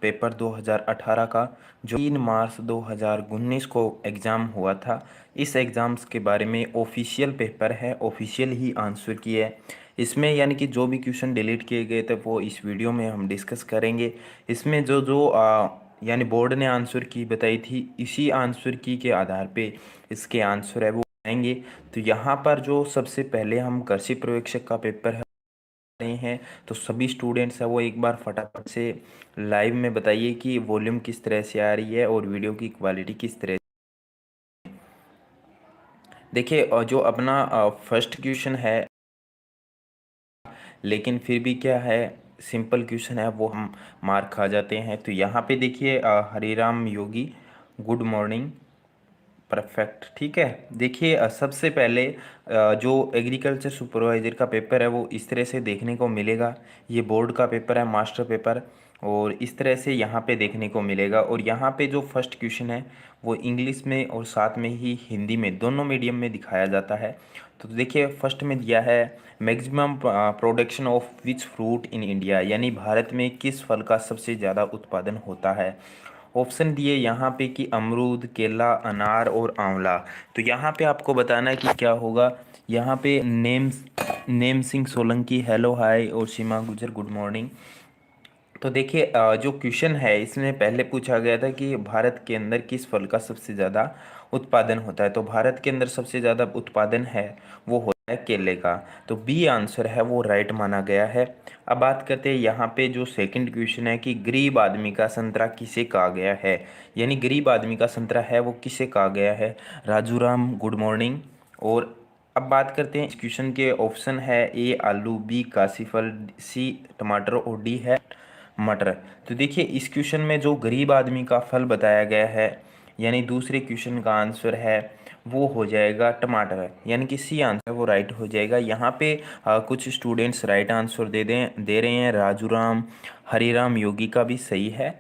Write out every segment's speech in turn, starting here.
Paper 2018 का, जो 3 मार्च 2019 को एग्ज़ाम हुआ था। इस एग्ज़ाम्स के बारे में ऑफिशियल पेपर है, ऑफिशियल ही आंसर की है इसमें, यानी कि जो भी क्वेश्चन डिलीट किए गए थे वो इस वीडियो में हम डिस्कस करेंगे। इसमें जो जो यानी बोर्ड ने आंसर की बताई थी, इसी आंसर की के आधार पे इसके आंसर है वो आएंगे। तो यहाँ पर जो सबसे पहले हम कृषि पर्यवेक्षक का पेपर है रहे हैं, तो सभी स्टूडेंट्स है वो एक बार फटाफट से लाइव में बताइए कि वॉल्यूम किस तरह से आ रही है और वीडियो की क्वालिटी किस तरह। देखिए जो अपना फर्स्ट क्वेश्चन है, लेकिन फिर भी क्या है, सिंपल क्वेश्चन है, वो हम मार्क खा जाते हैं। तो यहाँ पे देखिए हरिराम योगी, गुड मॉर्निंग, परफेक्ट, ठीक है। देखिए सबसे पहले जो एग्रीकल्चर सुपरवाइजर का पेपर है वो इस तरह से देखने को मिलेगा। ये बोर्ड का पेपर है, मास्टर पेपर, और इस तरह से यहाँ पे देखने को मिलेगा। और यहाँ पे जो फर्स्ट क्वेश्चन है वो इंग्लिश में और साथ में ही हिंदी में, दोनों मीडियम में दिखाया जाता है। तो देखिए फर्स्ट में दिया है maximum production of which fruit in India, यानी भारत में किस फल का सबसे ज़्यादा उत्पादन होता है। ऑप्शन दिए यहाँ पे कि अमरूद, केला, अनार और आंवला। तो यहाँ पे आपको बताना है कि क्या होगा। यहाँ पे name Singh Solanki, hello hi, और सीमा गुजर, गुड मॉर्निंग। तो देखिए जो क्वेश्चन है इसमें पहले पूछा गया था कि भारत के अंदर किस फल का सबसे ज़्यादा उत्पादन होता है। तो भारत के अंदर सबसे ज़्यादा उत्पादन है वो होता है केले का। तो बी आंसर है वो राइट माना गया है। अब बात करते हैं यहाँ पे जो सेकंड क्वेश्चन है कि गरीब आदमी का संतरा किसे कहा गया है, यानी गरीब आदमी का संतरा है वो किसे कहा गया है। Raju Ram, good morning. और अब बात करते हैं इस क्वेश्चन के ऑप्शन है ए आलू, बी काशीफल, सी टमाटर और डी है मटर। तो देखिए इस क्वेश्चन में जो गरीब आदमी का फल बताया गया है, यानी दूसरे क्वेश्चन का आंसर है वो हो जाएगा टमाटर, यानी कि सी आंसर वो राइट हो जाएगा। यहाँ पे कुछ स्टूडेंट्स राइट आंसर दे रहे हैं। राजू राम, हरिराम योगी का भी सही है।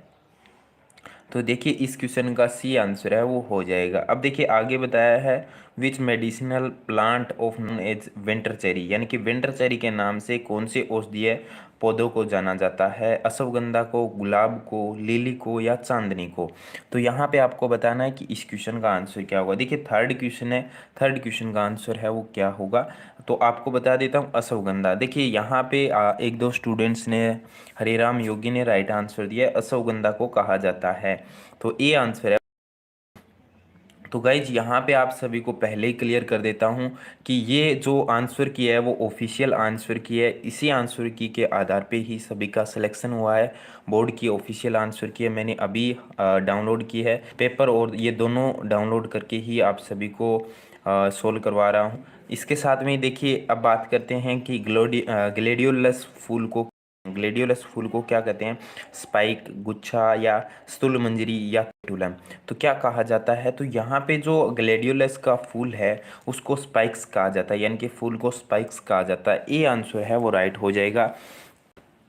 तो देखिए इस क्वेश्चन का सी आंसर है वो हो जाएगा। अब देखिए आगे बताया है which medicinal plant of known as winter cherry, यानी कि विंटर चेरी के नाम से कौन से औषधीय पौधों को जाना जाता है। अश्वगंधा को, गुलाब को, लिली को या चांदनी को। तो यहाँ पे आपको बताना है कि इस क्वेश्चन का आंसर क्या होगा। देखिए थर्ड क्वेश्चन है, थर्ड क्वेश्चन का आंसर है वो क्या होगा। तो आपको बता देता हूँ अश्वगंधा। देखिए यहाँ पे एक दो स्टूडेंट्स ने, हरिराम योगी ने राइट आंसर दिया है, अश्वगंधा को कहा जाता है। तो ए आंसर है। तो गाइज यहाँ पे आप सभी को पहले ही क्लियर कर देता हूँ कि ये जो आंसर की है वो ऑफिशियल आंसर की है। इसी आंसर की के आधार पे ही सभी का सिलेक्शन हुआ है। बोर्ड की ऑफिशियल आंसर की है, मैंने अभी डाउनलोड की है पेपर, और ये दोनों डाउनलोड करके ही आप सभी को सोल्व करवा रहा हूँ। इसके साथ में ही देखिए अब बात करते हैं कि ग्लेडियोलस फूल को क्या कहते हैं। स्पाइक, गुच्छा या स्थूल मंजरी या पेटुलम। तो क्या कहा जाता है, तो यहाँ पे जो ग्लेडियोलस का फूल है उसको स्पाइक्स कहा जाता है, यानी कि फूल को स्पाइक्स कहा जाता है। ए आंसर है वो राइट हो जाएगा।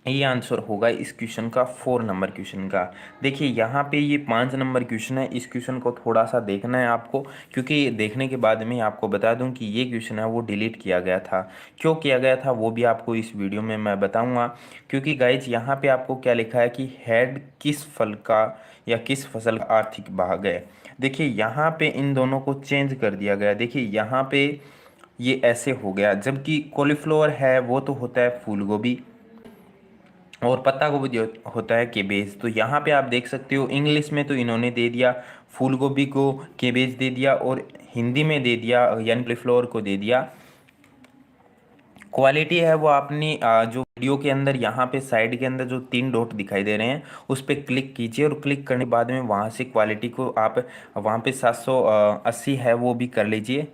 ये आंसर होगा इस क्वेश्चन का 4 नंबर क्वेश्चन का। देखिए यहाँ पे ये 5 नंबर क्वेश्चन है, इस क्वेश्चन को थोड़ा सा देखना है आपको, क्योंकि देखने के बाद में आपको बता दूं कि ये क्वेश्चन है वो डिलीट किया गया था। क्यों किया गया था वो भी आपको इस वीडियो में मैं बताऊंगा। क्योंकि गाइज यहाँ पे आपको क्या लिखा है कि हेड किस फल का या किस फसल का आर्थिक भाग है। देखिए यहाँ पे इन दोनों को चेंज कर दिया गया। देखिए यहाँ पे ये ऐसे हो गया, जबकि कॉलीफ्लावर है वो तो होता है फूल गोभी, और पत्ता गोभी जो होता है केबेज। तो यहाँ पे आप देख सकते हो इंग्लिश में तो इन्होंने दे दिया फूल गोभी को केबेज दे दिया, और हिंदी में दे दिया यानी कॉलीफ्लावर को दे दिया। क्वालिटी है वो आपने जो वीडियो के अंदर यहाँ पे साइड के अंदर जो 3 डॉट दिखाई दे रहे हैं उस पर क्लिक कीजिए, और क्लिक करने के बाद में वहाँ से क्वालिटी को आप वहाँ पे 780 है वो भी कर लीजिए।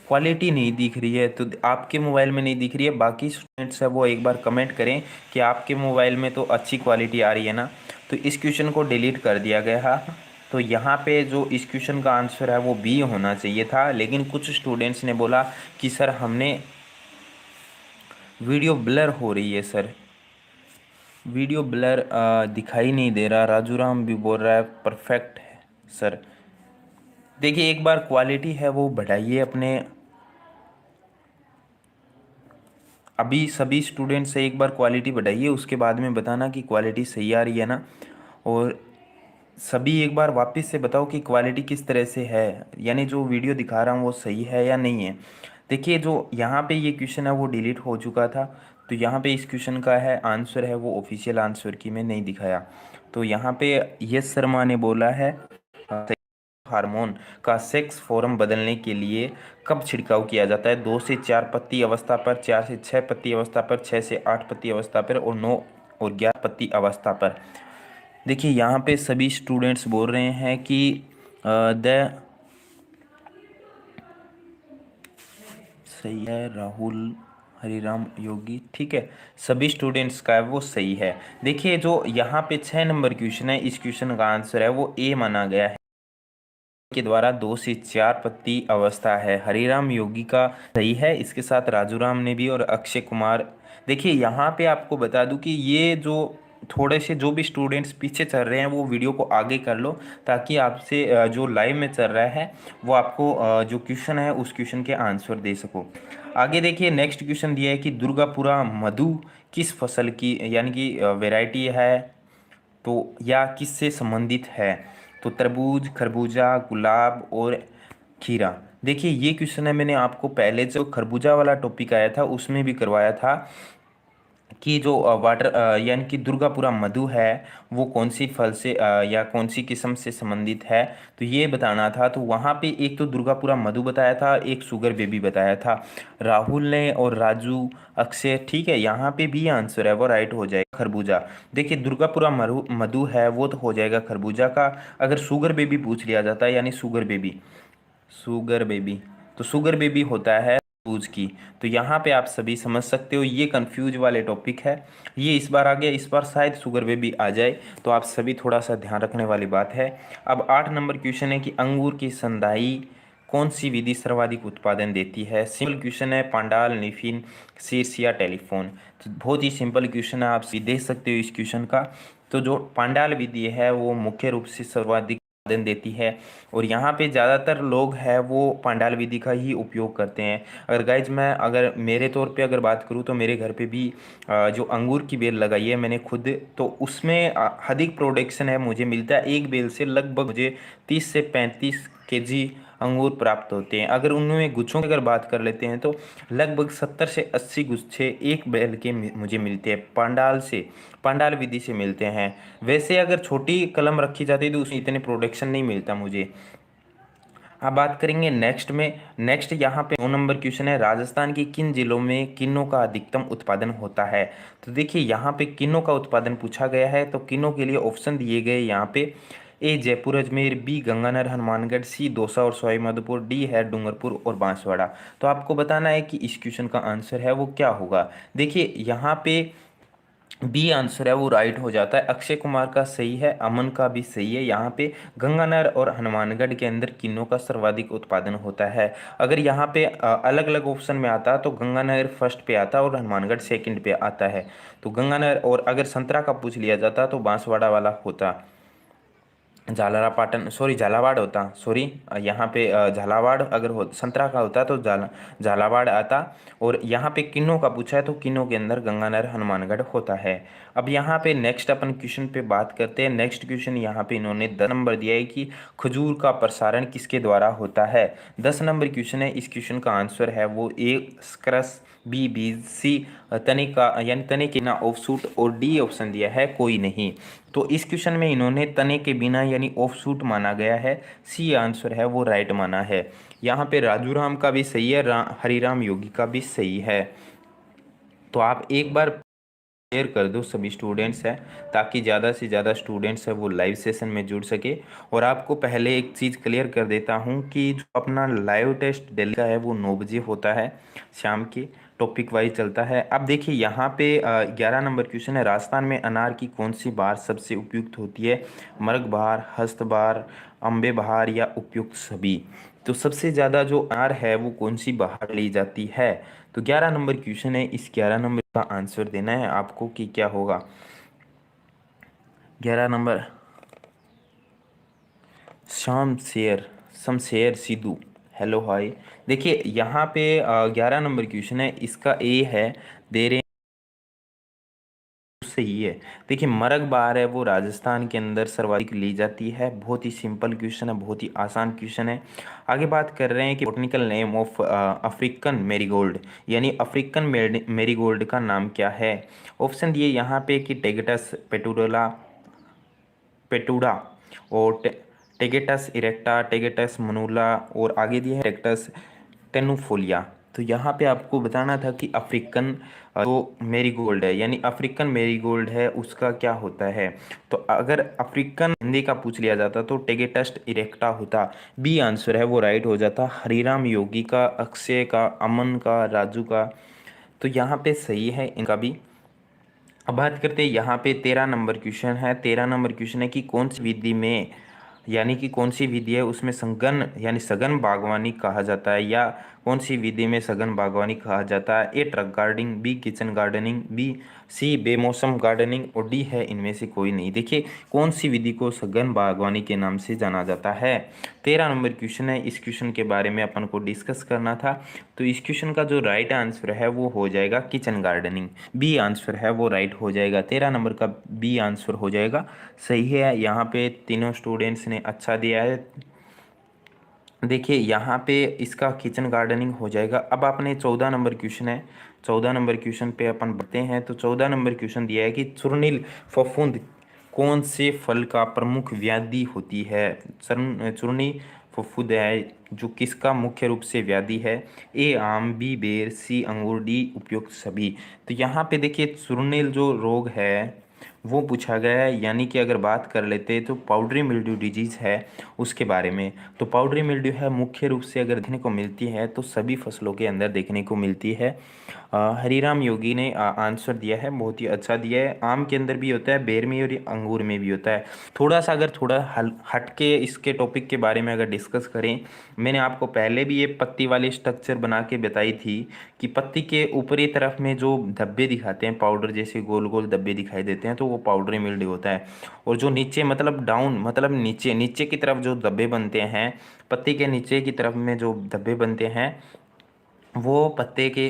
क्वालिटी नहीं दिख रही है तो आपके मोबाइल में नहीं दिख रही है, बाकी स्टूडेंट्स है वो एक बार कमेंट करें कि आपके मोबाइल में तो अच्छी क्वालिटी आ रही है ना। तो इस क्वेश्चन को डिलीट कर दिया गया है। तो यहाँ पे जो इस क्वेश्चन का आंसर है वो बी होना चाहिए था, लेकिन कुछ स्टूडेंट्स ने बोला कि सर हमने वीडियो ब्लर हो रही है सर, वीडियो ब्लर दिखाई नहीं दे रहा। राजू राम भी बोल रहा है परफेक्ट है सर। देखिए एक बार क्वालिटी है वो बढ़ाइए अपने अभी सभी स्टूडेंट से एक बार क्वालिटी बढ़ाइए, उसके बाद में बताना कि क्वालिटी सही आ रही है ना। और सभी एक बार वापस से बताओ कि क्वालिटी किस तरह से है, यानी जो वीडियो दिखा रहा हूँ वो सही है या नहीं है। देखिए जो यहाँ पे ये क्वेश्चन है वो डिलीट हो चुका था, तो यहाँ पे इस क्वेश्चन का है आंसर है वो ऑफिशियल आंसर की में नहीं दिखाया। तो यहाँ पे यश शर्मा ने बोला है हार्मोन का सेक्स फॉर्म बदलने के लिए कब छिड़काव किया जाता है? 2 से 4 पत्ती अवस्था पर, 4 से 6 पत्ती अवस्था पर, 6 से 8 पत्ती अवस्था पर, और 9 और 11 पत्ती अवस्था पर। देखिए यहाँ पे सभी स्टूडेंट्स बोल रहे हैं कि द सही है, राहुल हरिराम योगी, ठीक है। सभी स्टूडेंट्स का है वो सही है। देखिए जो यहाँ पे 6 नंबर क्वेश्चन है, इस क्वेश्चन का आंसर है वो ए माना गया है के द्वारा 2 से 4 पत्ती अवस्था है। हरिराम योगी का सही है, इसके साथ राजू राम ने भी और अक्षय कुमार। देखिए यहाँ पे आपको बता दूं कि ये जो थोड़े से जो भी स्टूडेंट्स पीछे चल रहे हैं वो वीडियो को आगे कर लो, ताकि आपसे जो लाइव में चल रहा है वो आपको जो क्वेश्चन है उस क्वेश्चन के आंसर दे सको। आगे देखिए नेक्स्ट क्वेश्चन दिया है कि दुर्गापुरा मधु किस फसल की यानी कि वैरायटी है, तो या किससे संबंधित है? तो तरबूज, खरबूजा, गुलाब और खीरा। देखिए ये क्वेश्चन है, मैंने आपको पहले जो खरबूजा वाला टॉपिक आया था उसमें भी करवाया था कि जो वाटर यानी कि दुर्गापुरा मधु है वो कौन सी फल से या कौन सी किस्म से संबंधित है, तो ये बताना था। तो वहाँ पे एक तो दुर्गापुरा मधु बताया था, एक शुगर बेबी बताया था राहुल ने और राजू, अक्षय, ठीक है। यहाँ पे भी आंसर है वो राइट हो जाएगा खरबूजा। देखिए दुर्गापुरा मधु मधु है वो तो हो जाएगा खरबूजा का। अगर शुगर बेबी पूछ लिया जाता है यानी शुगर बेबी, तो शुगर बेबी होता है तरबूज की। तो यहाँ पे आप सभी समझ सकते हो, ये कंफ्यूज वाले टॉपिक है। ये इस बार आ गया, इस बार शायद शुगर बेबी आ जाए, तो आप सभी थोड़ा सा ध्यान रखने वाली बात है। अब 8 नंबर क्वेश्चन है कि अंगूर की संदाई कौन सी विधि सर्वाधिक उत्पादन देती है? सिंपल क्वेश्चन है, पांडाल, निफिन, शीर्ष या टेलीफोन। तो बहुत ही सिंपल क्वेश्चन है, आप देख सकते हो इस क्वेश्चन का। तो जो पांडाल विधि है वो मुख्य रूप से सर्वाधिक उत्पादन देती है, और यहाँ पे ज़्यादातर लोग हैं वो पांडाल विधि का ही उपयोग करते हैं। अगर गाइज मैं अगर मेरे तौर पे अगर बात करूँ तो मेरे घर पे भी जो अंगूर की बेल लगाई है मैंने खुद, तो उसमें अधिक प्रोडक्शन है, मुझे मिलता है एक बेल से लगभग मुझे 30 से 35 केजी अंगूर प्राप्त होते हैं। अगर उनमें गुच्छों की अगर बात कर लेते हैं तो लगभग 70 से 80 गुच्छे एक बेल के मुझे मिलते हैं, पांडाल विधि से मिलते हैं। वैसे अगर छोटी कलम रखी जाती तो उसमें इतने प्रोडक्शन नहीं मिलता मुझे। अब बात करेंगे नेक्स्ट में। नेक्स्ट यहाँ पे 9 नंबर क्वेश्चन है, राजस्थान के किन जिलों में किन्नों का अधिकतम उत्पादन होता है? तो देखिए यहाँ पे किन्नों का उत्पादन पूछा गया है, तो किन्नों के लिए ऑप्शन दिए गए यहाँ पे। ए जयपुर अजमेर, बी गंगानगर हनुमानगढ़, सी दौसा और सवाई माधोपुर, डी है डूंगरपुर और बांसवाड़ा। तो आपको बताना है कि इस क्वेश्चन का आंसर है वो क्या होगा। देखिए यहाँ पे बी आंसर है वो राइट हो जाता है। अक्षय कुमार का सही है, अमन का भी सही है। यहाँ पे गंगानगर और हनुमानगढ़ के अंदर किन्नों का सर्वाधिक उत्पादन होता है। अगर यहाँ पे अलग अलग ऑप्शन में आता तो गंगानगर फर्स्ट पे आता और हनुमानगढ़ सेकंड पे आता है। तो गंगानगर, और अगर संतरा का पूछ लिया जाता तो बांसवाड़ा वाला होता, झालावाड़ होता, सॉरी। यहाँ पे झालावाड़ अगर हो संतरा का होता तो झालावाड़ आता। और यहाँ पे किन्नों का पूछा है तो किन्नों के अंदर गंगानगर हनुमानगढ़ होता है। अब यहाँ पे नेक्स्ट अपन क्वेश्चन पे बात करते हैं। नेक्स्ट क्वेश्चन यहाँ पे इन्होंने 10 नंबर दिया है कि खजूर का प्रसारण किसके द्वारा होता है? 10 नंबर क्वेश्चन है, इस क्वेश्चन का आंसर है वो ए स्क्रस, बी बीज, सी तने का यानी तने के बिना ऑफशूट, और डी ऑप्शन दिया है कोई नहीं। तो इस क्वेश्चन में इन्होंने तने के बिना यानी ऑफशूट माना गया है, सी आंसर है वो राइट माना है। यहाँ पे राजू राम का भी सही है, हरिराम योगी का भी सही है। तो आप एक बार शेयर कर दो सभी स्टूडेंट्स हैं, ताकि ज़्यादा से ज़्यादा स्टूडेंट्स है वो लाइव सेशन में जुड़ सके। और आपको पहले एक चीज़ क्लियर कर देता हूँ कि जो अपना लाइव टेस्ट दिल्ली का है वो 9 बजे होता है शाम के, टॉपिक वाइज चलता है। अब देखिए यहाँ पे 11 नंबर क्वेश्चन है, राजस्थान में अनार की कौन सी बहार सबसे उपयुक्त होती है? मर्ग बहार, हस्त बहार, अम्बे बहार या उपयुक्त सभी? तो सबसे ज़्यादा जो अनार है वो कौन सी बहार ली जाती है? तो 11 नंबर क्वेश्चन है, इस 11 नंबर का आंसर देना है आपको कि क्या होगा। 11 number Shamsher Sidhu hello hi. देखिए यहाँ पे 11 नंबर क्वेश्चन है, इसका ए है, दे रहे सही है। देखिए मरग बार है वो राजस्थान के अंदर सर्वाधिक ली जाती है। बहुत ही सिंपल क्वेश्चन है, बहुत ही आसान क्वेश्चन है। आगे बात कर रहे हैं कि botanical name of African marigold, यानी अफ्रीकन मेरीगोल्ड का नाम क्या है। ऑप्शन दिए यहाँ पे कि टेगेटस पेटूडला पेटूडा, और टेगेटस इरेक्टा, टेगेटस मनूला, और आगे दिया है टेगेटस टेनुफोलिया। तो यहाँ पे आपको बताना था कि अफ्रीकन जो मेरीगोल्ड है, यानी अफ्रीकन मेरीगोल्ड है, उसका क्या होता है। तो अगर अफ्रीकन हिंदी का पूछ लिया जाता तो टेगेटस्ट इरेक्टा होता। बी आंसर है वो राइट हो जाता। हरिराम योगी का, अक्षय का, अमन का, राजू का। तो यहाँ पे सही है इनका भी। अब बात करते हैं यहाँ पे 13 नंबर क्वेश्चन है। 13 नंबर क्वेश्चन है कि कौन सी विधि में, यानी कि कौन सी विधि है उसमें संगन यानी सघन बागवानी कहा जाता है, या कौन सी विधि में सघन बागवानी कहा जाता है। A truck gardening, B kitchen gardening, B C बेमौसम गार्डनिंग, और डी है इनमें से कोई नहीं। देखिए कौन सी विधि को सघन बागवानी के नाम से जाना जाता है। 13 नंबर क्वेश्चन है, इस क्वेश्चन के बारे में अपन को डिस्कस करना था। तो इस क्वेश्चन का जो राइट आंसर है वो हो जाएगा किचन गार्डनिंग। बी आंसर है वो राइट हो जाएगा। 13 नंबर का बी आंसर हो जाएगा सही है। यहाँ पे तीनों स्टूडेंट्स ने अच्छा दिया है। देखिए यहाँ पे इसका किचन गार्डनिंग हो जाएगा। अब आपने 14 नंबर क्वेश्चन है, 14 नंबर क्वेश्चन पे अपन बढ़ते हैं। तो 14 नंबर क्वेश्चन दिया है कि चूर्णिल फफूंद कौन से फल का प्रमुख व्याधि होती है। चूर्णी फफूंद है जो किसका मुख्य रूप से व्याधि है। ए आम, बी बेर, सी अंगूर, डी उपयुक्त सभी। तो यहाँ पे देखिए चूर्णिल जो रोग है वो पूछा गया है, यानी कि अगर बात कर लेते हैं तो पाउडरी मिल्ड्यू डिजीज़ है उसके बारे में। तो पाउडरी मिल्ड्यू है मुख्य रूप से अगर देखने को मिलती है तो सभी फसलों के अंदर देखने को मिलती है। हरिराम योगी ने आंसर दिया है, बहुत ही अच्छा दिया है। आम के अंदर भी होता है, बेर में और अंगूर में भी होता है। थोड़ा सा अगर थोड़ा हट के इसके टॉपिक के बारे में अगर डिस्कस करें, मैंने आपको पहले भी ये पत्ती वाली स्ट्रक्चर बना के बताई थी कि पत्ती के ऊपरी तरफ में जो धब्बे दिखाते हैं, पाउडर जैसे गोल गोल धब्बे दिखाई देते हैं, तो वो पाउडरी मिल्ड्यू होता है। और जो नीचे मतलब डाउन मतलब नीचे नीचे की तरफ जो धब्बे बनते हैं, पत्ती के नीचे की तरफ में जो धब्बे बनते हैं, वो पत्ते के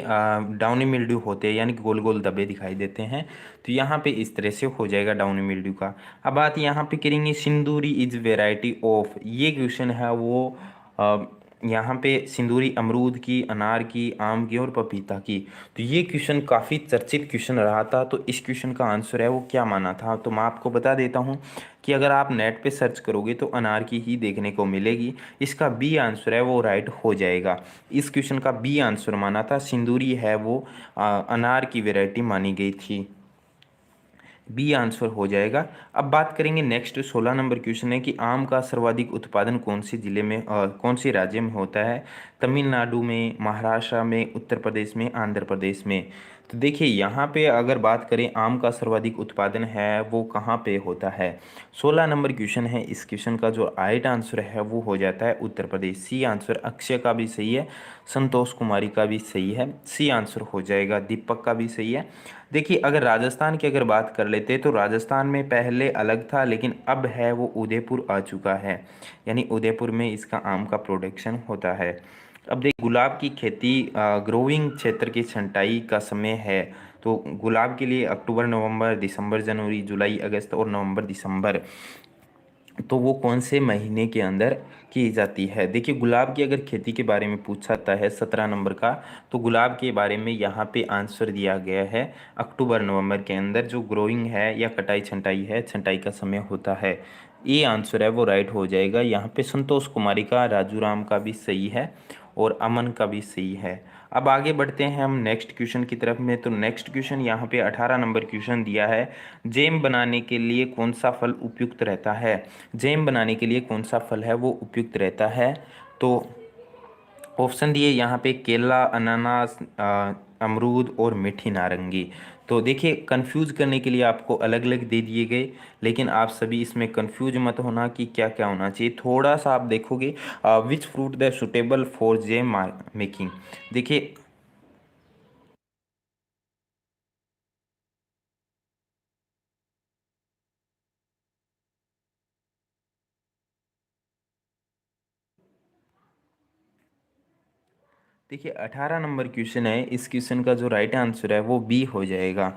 डाउनी मिल्ड्यू होते हैं, यानी कि गोल गोल धब्बे दिखाई देते हैं। तो यहाँ पे इस तरह से हो जाएगा डाउनी मिल्ड्यू का। अब बात यहाँ पे करेंगे सिंदूरी इज वेराइटी ऑफ, ये क्वेश्चन है वो अ, यहाँ पे सिंदूरी अमरूद की, अनार की, आम की और पपीता की। तो ये क्वेश्चन काफ़ी चर्चित क्वेश्चन रहा था। तो इस क्वेश्चन का आंसर है वो क्या माना था, तो मैं आपको बता देता हूँ कि अगर आप नेट पे सर्च करोगे तो अनार की ही देखने को मिलेगी। इसका बी आंसर है वो राइट हो जाएगा। इस क्वेश्चन का बी आंसर माना था, सिंदूरी है वो अनार की वैरायटी मानी गई थी। बी आंसर हो जाएगा। अब बात करेंगे नेक्स्ट 16 नंबर क्वेश्चन है कि आम का सर्वाधिक उत्पादन कौन से जिले में कौन से राज्य में होता है। तमिलनाडु में, महाराष्ट्र में, उत्तर प्रदेश में, आंध्र प्रदेश में। तो देखिए यहाँ पे अगर बात करें आम का सर्वाधिक उत्पादन है वो कहाँ पे होता है। 16 नंबर क्वेश्चन है, इस क्वेश्चन का जो राइट आंसर है वो हो जाता है उत्तर प्रदेश। सी आंसर अक्षय का भी सही है, संतोष कुमारी का भी सही है। सी आंसर हो जाएगा, दीपक का भी सही है। देखिए अगर राजस्थान की अगर बात कर लेते हैं तो राजस्थान में पहले अलग था, लेकिन अब है वो उदयपुर आ चुका है, यानी उदयपुर में इसका आम का प्रोडक्शन होता है। अब देखिए गुलाब की खेती ग्रोइंग क्षेत्र की छंटाई का समय है। तो गुलाब के लिए अक्टूबर, नवंबर, दिसंबर, जनवरी, जुलाई, अगस्त और नवंबर, दिसंबर। तो वो कौन से महीने के अंदर की जाती है। देखिए गुलाब की अगर खेती के बारे में पूछा जाता है 17 नंबर का, तो गुलाब के बारे में यहाँ पे आंसर दिया गया है अक्टूबर नवंबर के अंदर जो ग्रोइंग है या कटाई छंटाई है, छंटाई का समय होता है। ये आंसर है वो राइट हो जाएगा। यहाँ पे संतोष कुमारी का, राजू राम का भी सही है और अमन का भी सही है। अब आगे बढ़ते हैं हम नेक्स्ट क्वेश्चन की तरफ में। तो नेक्स्ट क्वेश्चन यहाँ पे 18 नंबर क्वेश्चन दिया है, जैम बनाने के लिए कौन सा फल उपयुक्त रहता है। जैम बनाने के लिए कौन सा फल है वो उपयुक्त रहता है। तो ऑप्शन दिए यहाँ पे केला, अनानास, अमरूद और मीठी नारंगी। तो देखिए कंफ्यूज करने के लिए आपको अलग अलग दे दिए गए, लेकिन आप सभी इसमें कंफ्यूज मत होना कि क्या क्या होना चाहिए। थोड़ा सा आप देखोगे which fruit the suitable for jam making. देखिए देखिए 18 नंबर क्वेश्चन है, इस क्वेश्चन का जो राइट आंसर है वो बी हो जाएगा।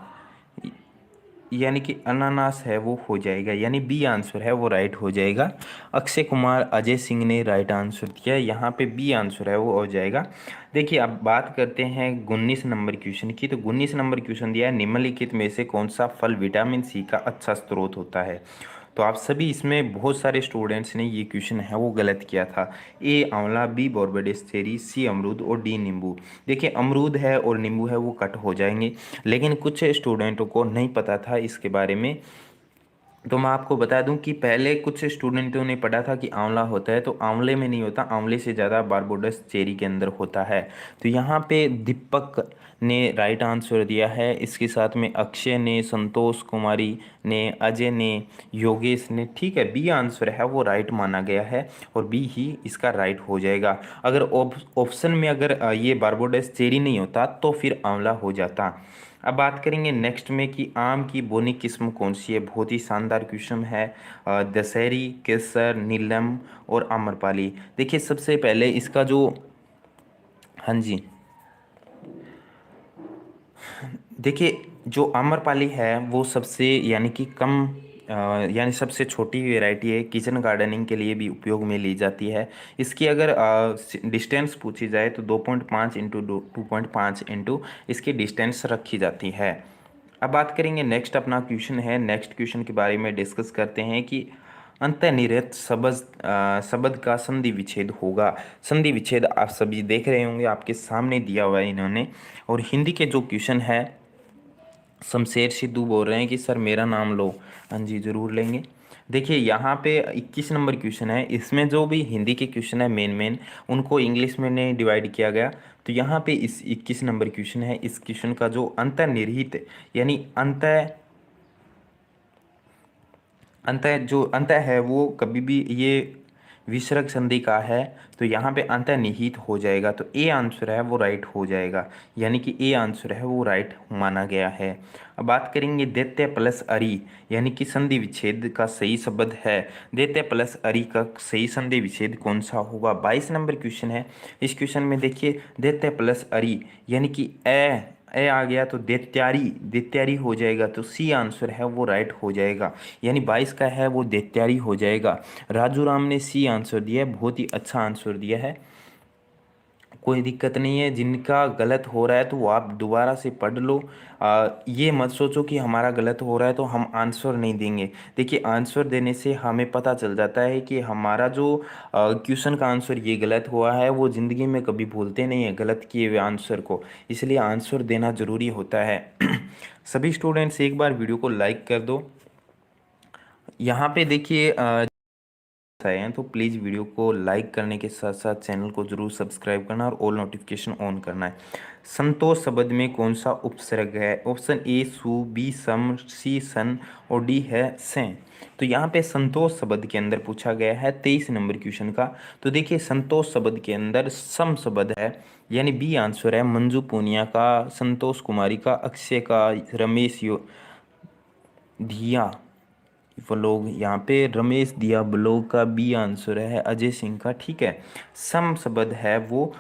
यानी कि अनानास है वो हो जाएगा, यानी बी आंसर है वो राइट हो जाएगा। अक्षय कुमार अजय सिंह ने राइट आंसर दिया, यहाँ पे बी आंसर है वो हो जाएगा। देखिए अब बात करते हैं 19 नंबर क्वेश्चन की। तो 19 नंबर क्वेश्चन दिया है, निम्नलिखित में से कौन सा फल विटामिन सी का अच्छा स्रोत होता है। तो आप सभी इसमें बहुत सारे स्टूडेंट्स ने ये क्वेश्चन है वो गलत किया था। ए आंवला, बी बोरबडेस चेरी, सी अमरूद और डी नींबू। देखिए अमरूद है और नींबू है वो कट हो जाएंगे, लेकिन कुछ स्टूडेंटों को नहीं पता था इसके बारे में। तो मैं आपको बता दूं कि पहले कुछ स्टूडेंटों ने पढ़ा था कि आंवला होता है, तो आंवले में नहीं होता, आंवले से ज़्यादा बारबोडस चेरी के अंदर होता है। तो यहाँ पे दीपक ने राइट आंसर दिया है, इसके साथ में अक्षय ने, संतोष कुमारी ने, अजय ने, योगेश ने। ठीक है, बी आंसर है वो राइट माना गया है और बी ही इसका राइट हो जाएगा। अगर ऑप्शन में अगर ये बारबोडस चेरी नहीं होता तो फिर आंवला हो जाता। अब बात करेंगे नेक्स्ट में कि आम की बोनी किस्म कौन सी है। बहुत ही शानदार क्वेश्चन है। दशहरी, केसर, नीलम और आम्रपाली। देखिए सबसे पहले इसका जो, हाँ जी, देखिए जो आम्रपाली है वो सबसे यानी कि कम यानी सबसे छोटी वैरायटी है, किचन गार्डनिंग के लिए भी उपयोग में ली जाती है। इसकी अगर डिस्टेंस पूछी जाए तो 2.5 इंटू 2.5 इंटू इसकी डिस्टेंस रखी जाती है। अब बात करेंगे नेक्स्ट अपना क्वेश्चन है, नेक्स्ट क्वेश्चन के बारे में डिस्कस करते हैं कि अंतर्निहित शब्द का संधि विच्छेद होगा। संधि विच्छेद आप सभी देख रहे होंगे, आपके सामने दिया हुआ है इन्होंने। और हिंदी के जो क्वेश्चन है, शमशेर सिद्धू बोल रहे हैं कि सर मेरा नाम लो। हाँ जी ज़रूर लेंगे। देखिए यहाँ पे 21 नंबर क्वेश्चन है, इसमें जो भी हिंदी के क्वेश्चन है मेन मेन उनको इंग्लिश में नहीं डिवाइड किया गया। तो यहाँ पे इस 21 नंबर क्वेश्चन है, इस क्वेश्चन का जो अंतर्निहित यानी अंत जो अंत है वो कभी भी ये विसर्ग संधि का है, तो यहाँ पे अंतर्निहित हो जाएगा। तो ए आंसर है वो राइट हो जाएगा, यानी कि ए आंसर है वो राइट माना गया है। अब बात करेंगे दैत्य प्लस अरि, यानी कि संधि विच्छेद का सही शब्द है। दैत्य प्लस अरि का सही संधि विच्छेद कौन सा होगा। 22 नंबर क्वेश्चन है, इस क्वेश्चन में देखिए दैत्य प्लस अरि यानी कि ए आ गया तो दैत्यारी, दैत्यारी हो जाएगा। तो सी आंसर है वो राइट हो जाएगा, यानी 22 का है वो दैत्यारी हो जाएगा। राजू राम ने सी आंसर दिया है, बहुत ही अच्छा आंसर दिया है, कोई दिक्कत नहीं है। जिनका गलत हो रहा है तो वो आप दोबारा से पढ़ लो। ये मत सोचो कि हमारा गलत हो रहा है तो हम आंसर नहीं देंगे। देखिए आंसर देने से हमें पता चल जाता है कि हमारा जो क्वेश्चन का आंसर ये गलत हुआ है, वो ज़िंदगी में कभी भूलते नहीं है गलत किए हुए आंसर को, इसलिए आंसर देना ज़रूरी होता है। सभी स्टूडेंट्स एक बार वीडियो को लाइक कर दो। यहाँ पे देखिए आए हैं तो प्लीज़ वीडियो को लाइक करने के साथ साथ चैनल को जरूर सब्सक्राइब करना और ऑल नोटिफिकेशन ऑन करना है। संतोष शब्द में कौन सा उपसर्ग है। ऑप्शन ए सु, बी सम, सी सन और डी है से। तो यहाँ पे संतोष शब्द के अंदर पूछा गया है 23 नंबर क्वेश्चन का। तो देखिए संतोष शब्द के अंदर सम शब्द है, यानी बी आंसर है। मंजू पूनिया का, संतोष कुमारी का, अक्षय का, रमेश धिया ब्लॉग, यहाँ पे रमेश दिया ब्लॉग का बी आंसर है। अजय सिंह का, ठीक है। सम शब्द है वो,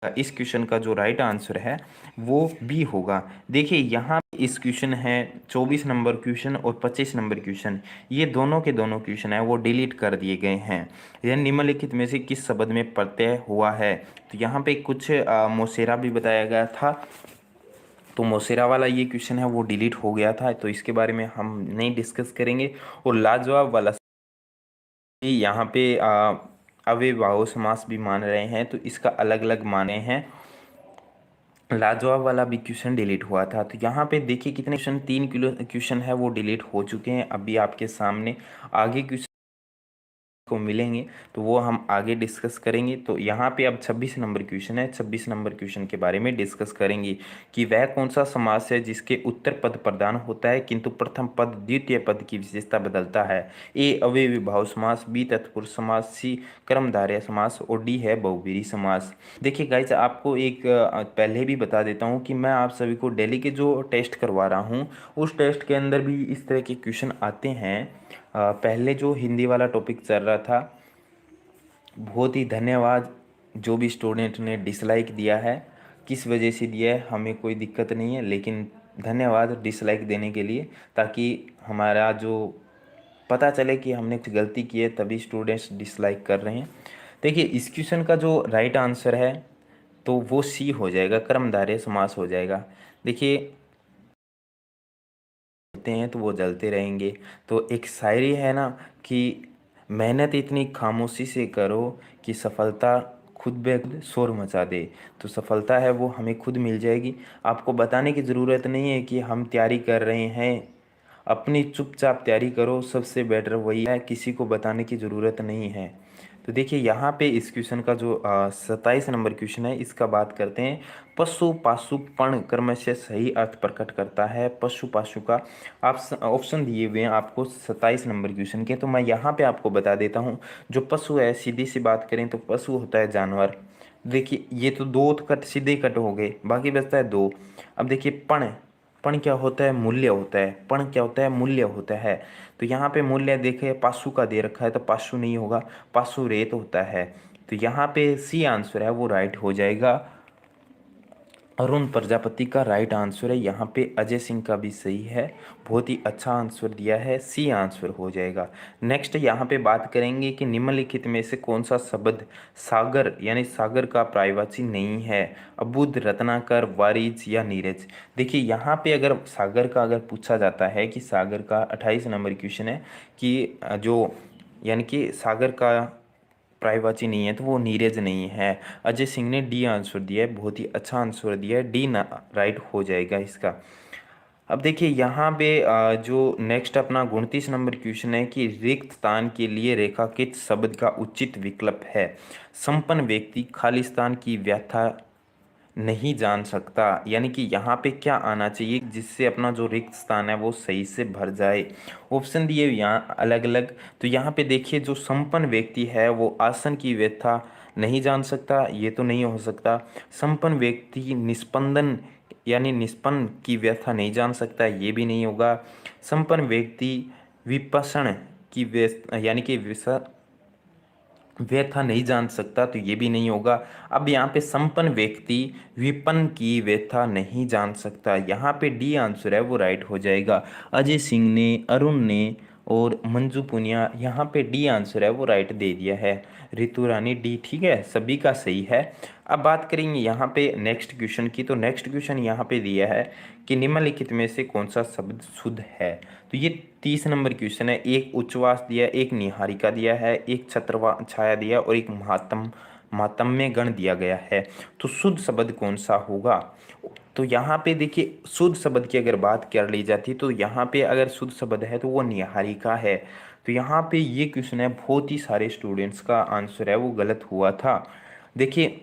इस क्वेश्चन का जो राइट आंसर है वो बी होगा। देखिए यहाँ इस क्वेश्चन है 24 नंबर क्वेश्चन और 25 नंबर क्वेश्चन, ये दोनों के दोनों क्वेश्चन है वो डिलीट कर दिए गए हैं। यह निम्नलिखित में से किस शब्द में प्रत्यय हुआ है। तो यहाँ पे कुछ मोसेरा भी बताया गया था, तो मोसेरा वाला ये क्वेश्चन है वो डिलीट हो गया था, तो इसके बारे में हम नहीं डिस्कस करेंगे। और लाजवाब वाला यहाँ पे अव्ययभाव समास भी मान रहे हैं, तो इसका अलग अलग माने हैं। लाजवाब वाला भी क्वेश्चन डिलीट हुआ था। तो यहाँ पे देखिए कितने क्वेश्चन, 3 किलो क्वेश्चन है वो डिलीट हो चुके हैं अभी आपके सामने। आगे क्वेश्चन को मिलेंगे तो वो हम आगे डिस्कस करेंगे। तो यहाँ पे अब 26 नंबर क्वेश्चन है, 26 नंबर क्वेश्चन के बारे में डिस्कस करेंगे कि वह कौन सा समास है जिसके उत्तर पद प्रधान होता है किंतु प्रथम पद द्वितीय पद की विशेषता बदलता है। ए अव्ययी भाव समास, बी तत्पुरुष समास, सी कर्मधारय समास और डी है बहुव्रीहि समास। देखिए गाइस आपको एक पहले भी बता देता हूँ कि मैं आप सभी को डेली के जो टेस्ट करवा रहा हूँ उस टेस्ट के अंदर भी इस तरह के क्वेश्चन आते हैं। पहले जो हिंदी वाला टॉपिक चल रहा था, बहुत ही धन्यवाद जो भी स्टूडेंट ने डिसलाइक दिया है, किस वजह से दिया है हमें कोई दिक्कत नहीं है, लेकिन धन्यवाद डिसलाइक देने के लिए, ताकि हमारा जो पता चले कि हमने कुछ गलती की है, तभी स्टूडेंट्स डिसलाइक कर रहे हैं। देखिए इस क्वेश्चन का जो राइट आंसर है तो वो सी हो जाएगा, कर्मधारय समास हो जाएगा। देखिए होते हैं तो वो जलते रहेंगे। तो एक शायरी है ना कि मेहनत इतनी खामोशी से करो कि सफलता खुद ब खुद शोर मचा दे। तो सफलता है वो हमें खुद मिल जाएगी। आपको बताने की ज़रूरत नहीं है कि हम तैयारी कर रहे हैं, अपनी चुपचाप तैयारी करो, सबसे बेटर वही है, किसी को बताने की ज़रूरत नहीं है। तो देखिए यहाँ पे इस क्वेश्चन का जो 27 नंबर क्वेश्चन है इसका बात करते हैं। पशु पाशु पण कर्म से सही अर्थ प्रकट करता है। पशु पाशु का आप ऑप्शन दिए हुए हैं आपको 27 नंबर क्वेश्चन के, तो मैं यहाँ पे आपको बता देता हूँ। जो पशु है, सीधी सी बात करें तो पशु होता है जानवर। देखिए ये तो दो कट सीधे कट हो गए, बाकी बचता है दो। अब देखिए पण, पण क्या होता है, मूल्य होता है। पण क्या होता है, मूल्य होता है। तो यहाँ पे मूल्य देखे पासु का दे रखा है तो पासु नहीं होगा, पासु रेत होता है। तो यहाँ पे सी आंसर है वो राइट हो जाएगा। अरुण प्रजापति का राइट आंसर है। यहाँ पे अजय सिंह का भी सही है, बहुत ही अच्छा आंसर दिया है, सी आंसर हो जाएगा। नेक्स्ट यहाँ पे बात करेंगे कि निम्नलिखित में से कौन सा शब्द सागर यानी सागर का पर्यायवाची नहीं है। अबुध, रत्नाकर, वारिज या नीरज। देखिए यहाँ पे अगर सागर का अगर पूछा जाता है कि सागर का 28 नंबर क्वेश्चन है कि जो यानी कि सागर का प्रायवाची नहीं है तो वो नीरज नहीं है। अजय सिंह ने डी आंसर दिया है, बहुत ही अच्छा आंसर दिया है, डी ना राइट हो जाएगा इसका। अब देखिए यहाँ पे जो नेक्स्ट अपना 29 नंबर क्वेश्चन है कि रिक्त स्थान के लिए रेखांकित शब्द का उचित विकल्प है। संपन्न व्यक्ति खाली स्थान की व्याख्या नहीं जान सकता, यानी कि यहाँ पे क्या आना चाहिए जिससे अपना जो रिक्त स्थान है वो सही से भर जाए। ऑप्शन दिए यहाँ अलग अलग। तो यहाँ पे देखिए जो संपन्न व्यक्ति है वो आसन की व्यथा नहीं जान सकता, ये तो नहीं हो सकता। संपन्न व्यक्ति निस्पंदन यानी निष्पन्न की व्यथा नहीं जान सकता, ये भी नहीं होगा। संपन्न व्यक्ति विपक्षण की व्यथा यानी कि व्यथा नहीं जान सकता, तो ये भी नहीं होगा। अब यहाँ पे संपन्न व्यक्ति विपन्न की व्यथा नहीं जान सकता, यहाँ पे डी आंसर है वो राइट हो जाएगा। अजय सिंह ने, अरुण ने और मंजू पुनिया, यहाँ पे डी आंसर है वो राइट दे दिया है। ऋतु रानी डी, ठीक है, सभी का सही है। अब बात करेंगे यहाँ पे नेक्स्ट क्वेश्चन की। तो नेक्स्ट क्वेश्चन यहाँ पे दिया है कि निम्नलिखित में से कौन सा शब्द शुद्ध है। तो ये 30 नंबर क्वेश्चन है। एक उच्छ्वास दिया, एक निहारिका दिया है, एक छत्रवा छाया दिया और एक महात्म्य गण दिया गया है। तो शुद्ध शब्द कौन सा होगा। तो यहाँ पे देखिए शुद्ध शब्द की अगर बात कर ली जाती तो यहाँ पे अगर शुद्ध शब्द है तो वो निहारिका है। तो यहाँ पे ये क्वेश्चन है, बहुत ही सारे स्टूडेंट्स का आंसर है वो गलत हुआ था। देखिए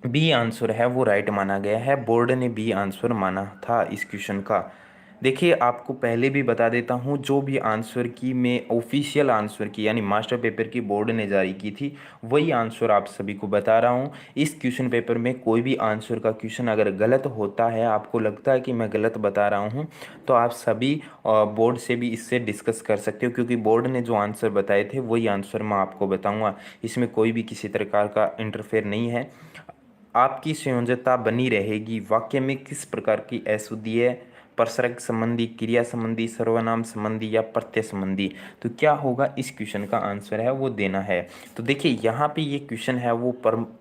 बी आंसर है वो राइट माना गया है, बोर्ड ने बी आंसर माना था इस क्वेश्चन का। देखिए आपको पहले भी बता देता हूँ, जो भी आंसर की मैं ऑफिशियल आंसर की यानी मास्टर पेपर की बोर्ड ने जारी की थी वही आंसर आप सभी को बता रहा हूँ। इस क्वेश्चन पेपर में कोई भी आंसर का क्वेश्चन अगर गलत होता है, आपको लगता है कि मैं गलत बता रहा हूँ, तो आप सभी बोर्ड से भी इससे डिस्कस कर सकते हो, क्योंकि बोर्ड ने जो आंसर बताए थे वही आंसर मैं आपको बताऊँगा। इसमें कोई भी किसी प्रकार का इंटरफेयर नहीं है। आपकी संयोजकता बनी रहेगी। वाक्य में किस प्रकार की अशुद्धि है, प्रसर्ग संबंधी, क्रिया संबंधी, सर्वनाम संबंधी या प्रत्यय संबंधी। तो क्या होगा, इस क्वेश्चन का आंसर है वो देना है। तो देखिए यहाँ पे ये क्वेश्चन है वो पर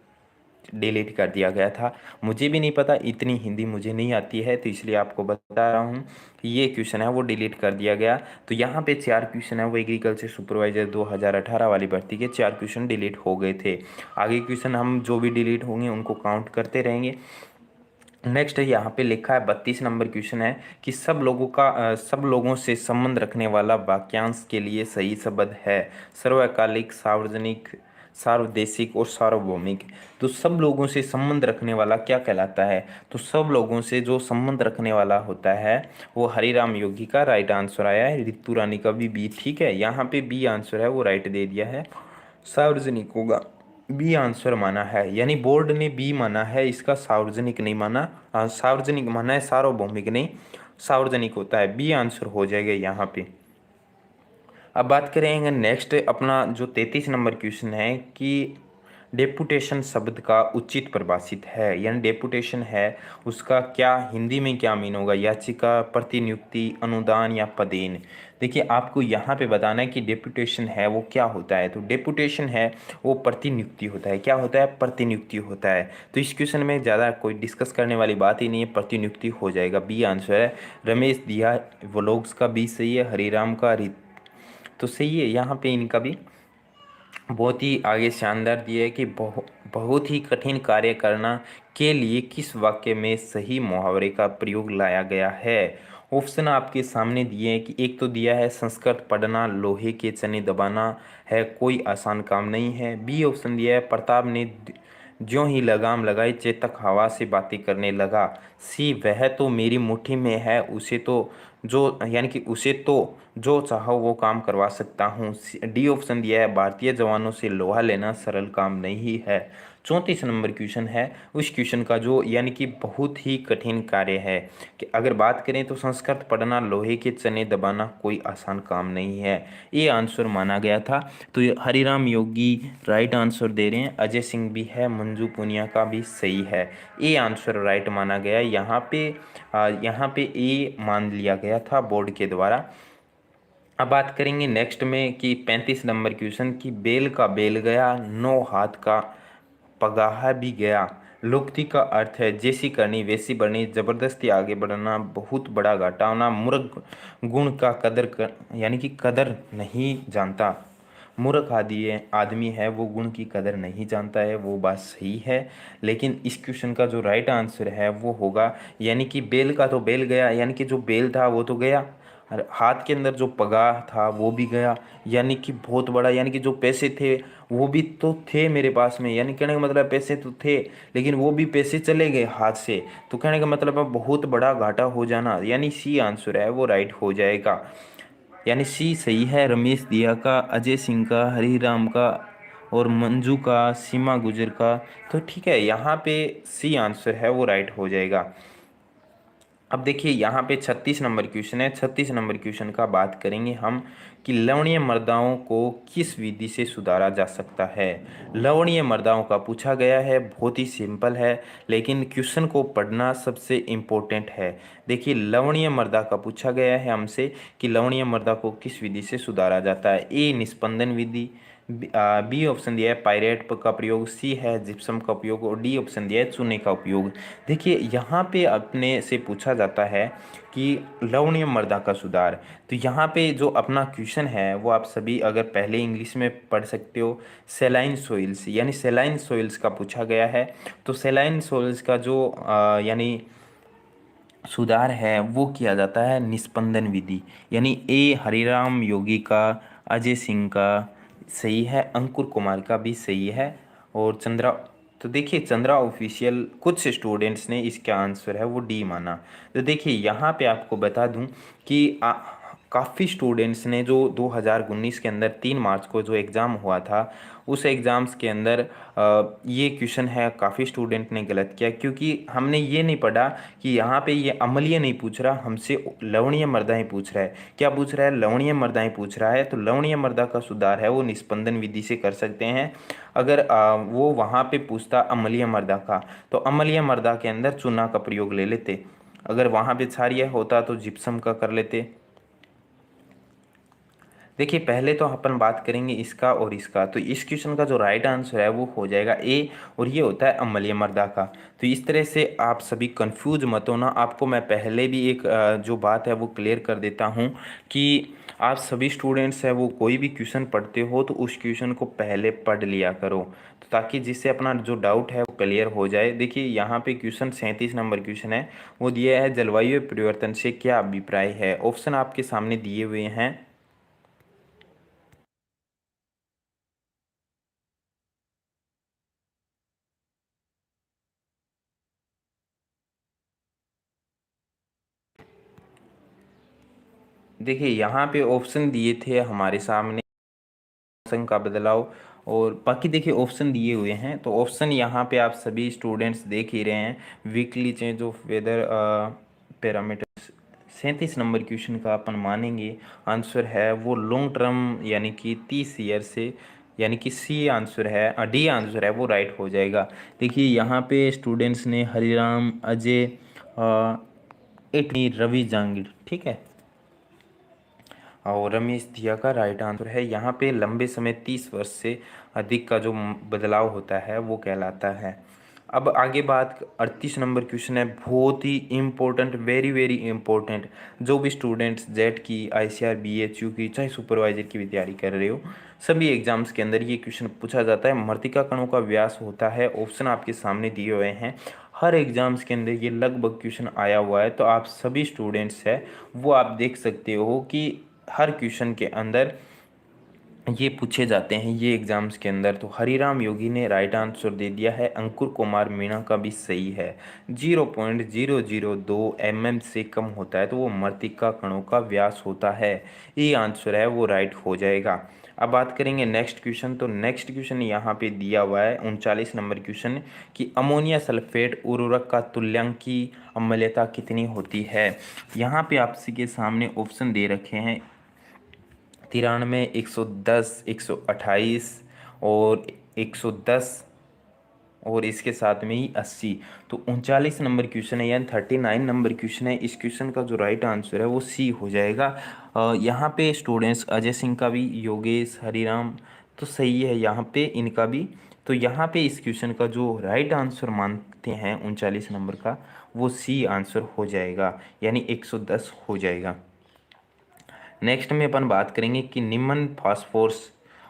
डिलीट कर दिया गया था। मुझे भी नहीं पता, इतनी हिंदी मुझे नहीं आती है, तो इसलिए आपको बता रहा हूँ कि ये क्वेश्चन है वो डिलीट कर दिया गया। तो यहाँ पे 4 क्वेश्चन है वो एग्रीकल्चर सुपरवाइजर 2018 वाली भर्ती के 4 क्वेश्चन डिलीट हो गए थे। आगे क्वेश्चन हम जो भी डिलीट होंगे उनको काउंट करते रहेंगे। नेक्स्ट यहाँ पे लिखा है 32 नंबर क्वेश्चन है कि सब लोगों से संबंध रखने वाला वाक्यांश के लिए सही शब्द है। सर्वकालिक, सार्वजनिक, सार्वदेशिक और सार्वभौमिक। तो सब लोगों से संबंध रखने वाला क्या कहलाता है। तो सब लोगों से जो संबंध रखने वाला होता है वो हरिराम योगी का राइट आंसर आया है। ऋतु रानी का भी बी, ठीक है, यहाँ पे बी आंसर है वो राइट दे दिया है। सार्वजनिक होगा, बी आंसर माना है, यानी बोर्ड ने बी माना है, इसका सार्वजनिक नहीं माना। सार्वजनिक माना है, सार्वभौमिक नहीं, सार्वजनिक होता है। बी आंसर हो जाएगा यहाँ पे। अब बात करेंगे नेक्स्ट अपना जो 33 नंबर क्वेश्चन है कि डेपुटेशन शब्द का उचित परिभाषित है, यानी डेपुटेशन है उसका क्या हिंदी में क्या मीन होगा, याचिका, प्रतिनियुक्ति, अनुदान या पदेन। देखिए आपको यहाँ पे बताना है कि डेपुटेशन है वो क्या होता है। तो डेपुटेशन है वो प्रतिनियुक्ति होता है। क्या होता है? प्रतिनियुक्ति होता है। तो इस क्वेश्चन में ज़्यादा कोई डिस्कस करने वाली बात ही नहीं है, प्रतिनियुक्ति हो जाएगा, बी आंसर है। रमेश दिया व्लॉग्स का बी सही है, हरिराम का तो सही है। यहाँ पे इनका भी बहुत ही आगे शानदार दिया है कि बहुत ही कठिन कार्य करना के लिए किस वाक्य में सही मुहावरे का प्रयोग लाया गया है। ऑप्शन आपके सामने दिए हैं कि एक तो दिया है संस्कृत पढ़ना लोहे के चने दबाना है कोई आसान काम नहीं है। बी ऑप्शन दिया है प्रताप ने ज्यों ही लगाम लगाई चेतक हवा से बातें करने लगा। सी वह तो मेरी मुट्ठी में है उसे तो जो यानी कि उसे तो जो चाहो वो काम करवा सकता हूँ। डी ऑप्शन दिया है भारतीय जवानों से लोहा लेना सरल काम नहीं है। 34 नंबर क्वेश्चन है उस क्वेश्चन का जो यानी कि बहुत ही कठिन कार्य है कि अगर बात करें तो संस्कृत पढ़ना लोहे के चने दबाना कोई आसान काम नहीं है, ये आंसर माना गया था। तो ये हरिराम योगी राइट आंसर दे रहे हैं, अजय सिंह भी है, मंजू पुनिया का भी सही है, ये आंसर राइट माना गया। यहाँ पे ए मान लिया गया था बोर्ड के द्वारा। अब बात करेंगे नेक्स्ट में कि 35 नंबर क्वेश्चन की बेल का बेल गया नौ हाथ का पगाहा भी गया। लोकती का अर्थ है जैसी करनी वैसी बढ़नी, जबरदस्ती आगे बढ़ना, बहुत बड़ा घाटा होना, मूर्ख गुण का यानी कि कदर नहीं जानता। मूर्ख आदमी है वो गुण की कदर नहीं जानता है, वो बात सही है। लेकिन इस क्वेश्चन का जो राइट आंसर है वो होगा यानी कि बेल का तो बेल गया, यानी कि जो बेल था वो तो गया, और हाथ के अंदर जो पगार था वो भी गया, यानी कि बहुत बड़ा, यानी कि जो पैसे थे वो भी तो थे मेरे पास में, यानी कहने का मतलब पैसे तो थे लेकिन वो भी पैसे चले गए हाथ से, तो कहने का मतलब है बहुत बड़ा घाटा हो जाना, यानी सी आंसर है वो राइट हो जाएगा। यानी सी सही है, रमेश दिया का, अजय सिंह का, हरिराम का और मंजू का, सीमा गुजर का। तो ठीक है, यहाँ पे सी आंसर है वो राइट हो जाएगा। अब देखिए यहाँ पे 36 नंबर क्वेश्चन है। 36 नंबर क्वेश्चन का बात करेंगे हम कि लवणीय मृदाओं को किस विधि से सुधारा जा सकता है। लवणीय मृदाओं का पूछा गया है, बहुत ही सिंपल है लेकिन क्वेश्चन को पढ़ना सबसे इम्पोर्टेंट है। देखिए लवणीय मृदा का पूछा गया है हमसे कि लवणीय मृदा को किस विधि से सुधारा जाता है। ए निस्पंदन विधि, बी ऑप्शन दिया है पायरेट का प्रयोग, सी है जिप्सम का उपयोग और डी ऑप्शन दिया है चूने का उपयोग। देखिए यहाँ पे अपने से पूछा जाता है कि लवणीय मृदा का सुधार, तो यहाँ पे जो अपना क्वेश्चन है वो आप सभी अगर पहले इंग्लिश में पढ़ सकते हो, सेलाइन सोइल्स यानी सेलाइन सोइल्स का पूछा गया है। तो सेलाइन सोइल्स का जो यानी सुधार है वो किया जाता है निस्पंदन विधि, यानी ए हरिराम योगी का, अजय सिंह का सही है, अंकुर कुमार का भी सही है और चंद्रा। तो देखिए चंद्रा ऑफिशियल कुछ स्टूडेंट्स ने इसका आंसर है वो डी माना। तो देखिए यहाँ पे आपको बता दूं कि काफ़ी स्टूडेंट्स ने जो 2019 के अंदर 3 मार्च को जो एग्ज़ाम हुआ था उस एग्ज़ाम्स के अंदर ये क्वेश्चन है काफ़ी स्टूडेंट ने गलत किया, क्योंकि हमने ये नहीं पढ़ा कि यहाँ पे ये अम्लीय नहीं पूछ रहा हमसे, लवणीय मृदा ही पूछ रहा है। क्या पूछ रहा है? लवणीय मृदा ही पूछ रहा है। तो लवणीय मृदा का सुधार है वो निस्पंदन विधि से कर सकते हैं। अगर वो वहाँ पे पूछता अम्लीय मृदा का तो अम्लीय मृदा के अंदर चूना का प्रयोग ले लेते, अगर वहाँ पे क्षारीय होता तो जिप्सम का कर लेते। देखिए पहले तो अपन बात करेंगे इसका और इसका, तो इस क्वेश्चन का जो राइट आंसर है वो हो जाएगा ए, और ये होता है अम्लीय मृदा का। तो इस तरह से आप सभी कंफ्यूज मत होना, आपको मैं पहले भी एक जो बात है वो क्लियर कर देता हूँ कि आप सभी स्टूडेंट्स हैं वो कोई भी क्वेश्चन पढ़ते हो तो उस क्वेश्चन को पहले पढ़ लिया करो, तो ताकि जिससे अपना जो डाउट है वो क्लियर हो जाए। देखिए यहाँ पे क्वेश्चन 37 नंबर क्वेश्चन है, वो दिया है जलवायु परिवर्तन से क्या अभिप्राय है। ऑप्शन आपके सामने दिए हुए हैं। देखिए यहाँ पे ऑप्शन दिए थे हमारे सामने, मौसम का बदलाव और बाकी देखिए ऑप्शन दिए हुए हैं, तो ऑप्शन यहाँ पे आप सभी स्टूडेंट्स देख ही रहे हैं, weekly change of weather parameters. 37 number question का अपन मानेंगे आंसर है वो लॉन्ग टर्म यानी कि 30 ईयर से यानी कि सी आंसर है, डी आंसर है वो राइट हो जाएगा। देखिए यहाँ पे स्टूडेंट्स ने हरिराम, अजय, इटनी, रवि जांगिड़, ठीक है, और रमेश दिया का राइट आंसर है। यहाँ पे लंबे समय 30 वर्ष से अधिक का जो बदलाव होता है वो कहलाता है। अब आगे बात 38 नंबर क्वेश्चन है, बहुत ही इम्पोर्टेंट, वेरी वेरी इम्पोर्टेंट। जो भी स्टूडेंट्स जेट की, आईसीआर, बीएचयू की, चाहे सुपरवाइजर की भी तैयारी कर रहे हो, सभी एग्जाम्स के अंदर ये क्वेश्चन पूछा जाता है। मृतिका कणों का व्यास होता है, ऑप्शन आपके सामने दिए हुए हैं। हर एग्जाम्स के अंदर ये लगभग क्वेश्चन आया हुआ है, तो आप सभी स्टूडेंट्स हैं वो आप देख सकते हो कि हर क्वेश्चन के अंदर ये पूछे जाते हैं ये एग्जाम्स के अंदर। तो हरिराम योगी ने राइट आंसर दे दिया है, अंकुर कुमार मीणा का भी सही है। 0.002 mm से कम होता है तो वो मृतिका कणों का व्यास होता है, ये आंसर है वो राइट हो जाएगा। अब बात करेंगे नेक्स्ट क्वेश्चन। तो नेक्स्ट क्वेश्चन यहाँ पे दिया हुआ है 39 नंबर क्वेश्चन कि अमोनिया सल्फेट उर्वरक का तुल्यांक की अम्लता कितनी होती है। यहाँ पे आपसी के सामने ऑप्शन दे रखे हैं 93, 110, 128 और 110 और इसके साथ में ही 80। तो 39 नंबर क्वेश्चन है, यानी 39 नंबर क्वेश्चन है। इस क्वेश्चन का जो राइट आंसर है वो सी हो जाएगा। यहाँ पे स्टूडेंट्स अजय सिंह का भी, योगेश, हरिराम तो सही है यहाँ पे इनका भी। तो यहाँ पे इस क्वेश्चन का जो राइट आंसर मानते हैं 39 नंबर का, वो सी आंसर हो जाएगा, यानी 110 हो जाएगा। नेक्स्ट में अपन बात करेंगे कि निम्न फास्फोरस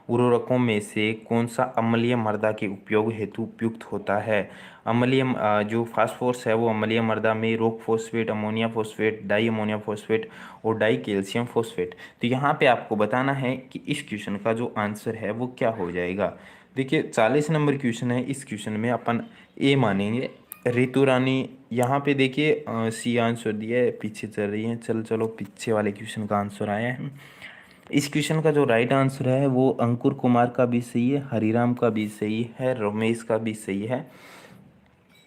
उर्वरकों में से कौन सा अम्लीय मृदा के उपयोग हेतु उपयुक्त होता है। अम्लीय जो फास्फोरस है वो अम्लीय मृदा में rock phosphate, ammonia phosphate, di ammonia phosphate और डाई कैल्शियम फॉस्फेट। तो यहाँ पे आपको बताना है कि इस क्वेश्चन का जो आंसर है वो क्या हो जाएगा। देखिए 40 नंबर क्वेश्चन है, इस क्वेश्चन में अपन ए मानेंगे ऋतु रानी। यहाँ पे देखिए सी आंसर दिया है, पीछे चल रही है, चलो पीछे वाले क्वेश्चन का आंसर आया है। इस क्वेश्चन का जो राइट आंसर है वो अंकुर कुमार का भी सही है, हरिराम का भी सही है, रमेश का भी सही है।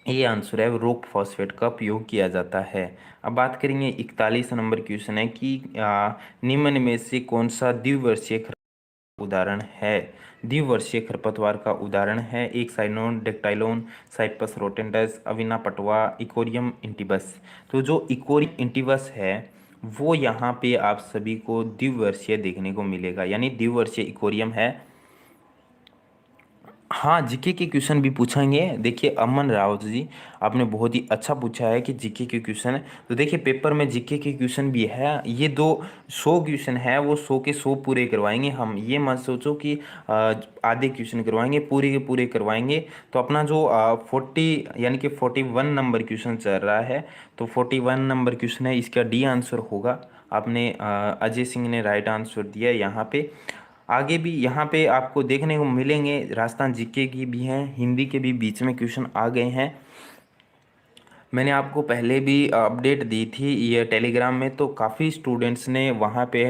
ये आंसर है रॉक फॉस्फेट का प्रयोग किया जाता है। अब बात करेंगे 41 नंबर क्वेश्चन है कि निम्न में से कौन सा द्विवर्षीय उदाहरण है। द्विवर्षीय खरपतवार का उदाहरण है एक साइनोन डेक्टाइलोन, साइपस रोटेंडस, अविना पटवा, इकोरियम इंटिबस। तो जो इकोरियम इंटिबस है वो यहाँ पे आप सभी को द्विवर्षीय देखने को मिलेगा, यानी द्विवर्षीय इकोरियम है। हाँ, जीके के क्वेश्चन भी पूछेंगे। देखिए अमन रावत जी, आपने बहुत ही अच्छा पूछा है कि जीके के क्वेश्चन है। तो देखिए पेपर में जीके के क्वेश्चन भी है, ये दो 100 क्वेश्चन है, वो 100 के 100 पूरे करवाएंगे हम। ये मत सोचो कि आधे क्वेश्चन करवाएंगे, पूरे के पूरे करवाएंगे। तो अपना जो 40 यानी कि 41 नंबर क्वेश्चन चल रहा है, तो 41 नंबर क्वेश्चन है, इसका डी आंसर होगा। आपने अजय सिंह ने राइट आंसर दिया यहाँ पे। आगे भी यहाँ पे आपको देखने को मिलेंगे, राजस्थान जीके की भी हैं, हिंदी के भी बीच में क्वेश्चन आ गए हैं। मैंने आपको पहले भी अपडेट दी थी ये टेलीग्राम में, तो काफ़ी स्टूडेंट्स ने वहाँ पे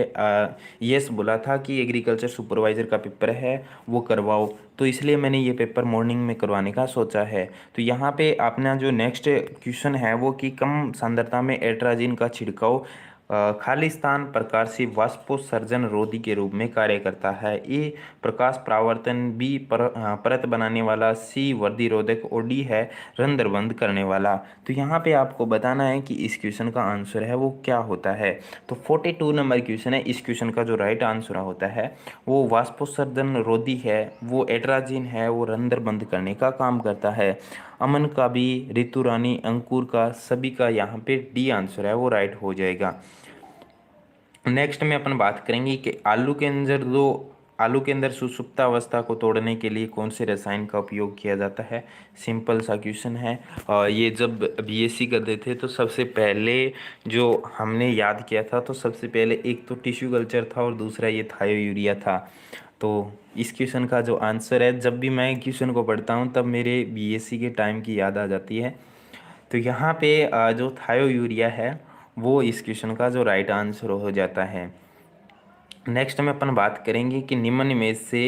यस बोला था कि एग्रीकल्चर सुपरवाइज़र का पेपर है वो करवाओ, तो इसलिए मैंने ये पेपर मॉर्निंग में करवाने का सोचा है। तो यहाँ पे अपना जो नेक्स्ट क्वेश्चन है वो कि कम सांद्रता में एट्राजिन का छिड़काव खालिस्तान प्रकार से वाष्पोत्सर्जन रोधी के रूप में कार्य करता है। ए प्रकाश परावर्तन, बी परत बनाने वाला, सी वर्दी रोधक और डी है रंध्र बंद करने वाला। तो यहाँ पे आपको बताना है कि इस क्वेश्चन का आंसर है वो क्या होता है। तो 42 नंबर क्वेश्चन है, इस क्वेश्चन का जो राइट आंसर होता है वो वाष्पोत्सर्जन रोधी है, वो एट्राजिन है, वो रंध्र बंद करने का काम करता है। अमन का भी, ऋतु रानी, अंकुर का, सभी का यहाँ पे डी आंसर है वो राइट हो जाएगा। नेक्स्ट में अपन बात करेंगे कि आलू के अंदर सुषुप्त अवस्था को तोड़ने के लिए कौन से रसायन का उपयोग किया जाता है। सिंपल सा क्वेश्चन है। ये जब बीएससी करते थे तो सबसे पहले जो हमने याद किया था, तो सबसे पहले एक तो टिश्यू कल्चर था और दूसरा ये थायो यूरिया था। तो इस क्वेश्चन का जो आंसर है, जब भी मैं क्वेश्चन को पढ़ता हूँ तब मेरे बीएससी के टाइम की याद आ जाती है। तो यहाँ पे जो थायो यूरिया है वो इस क्वेश्चन का जो राइट आंसर हो जाता है। नेक्स्ट में अपन बात करेंगे कि निम्न में से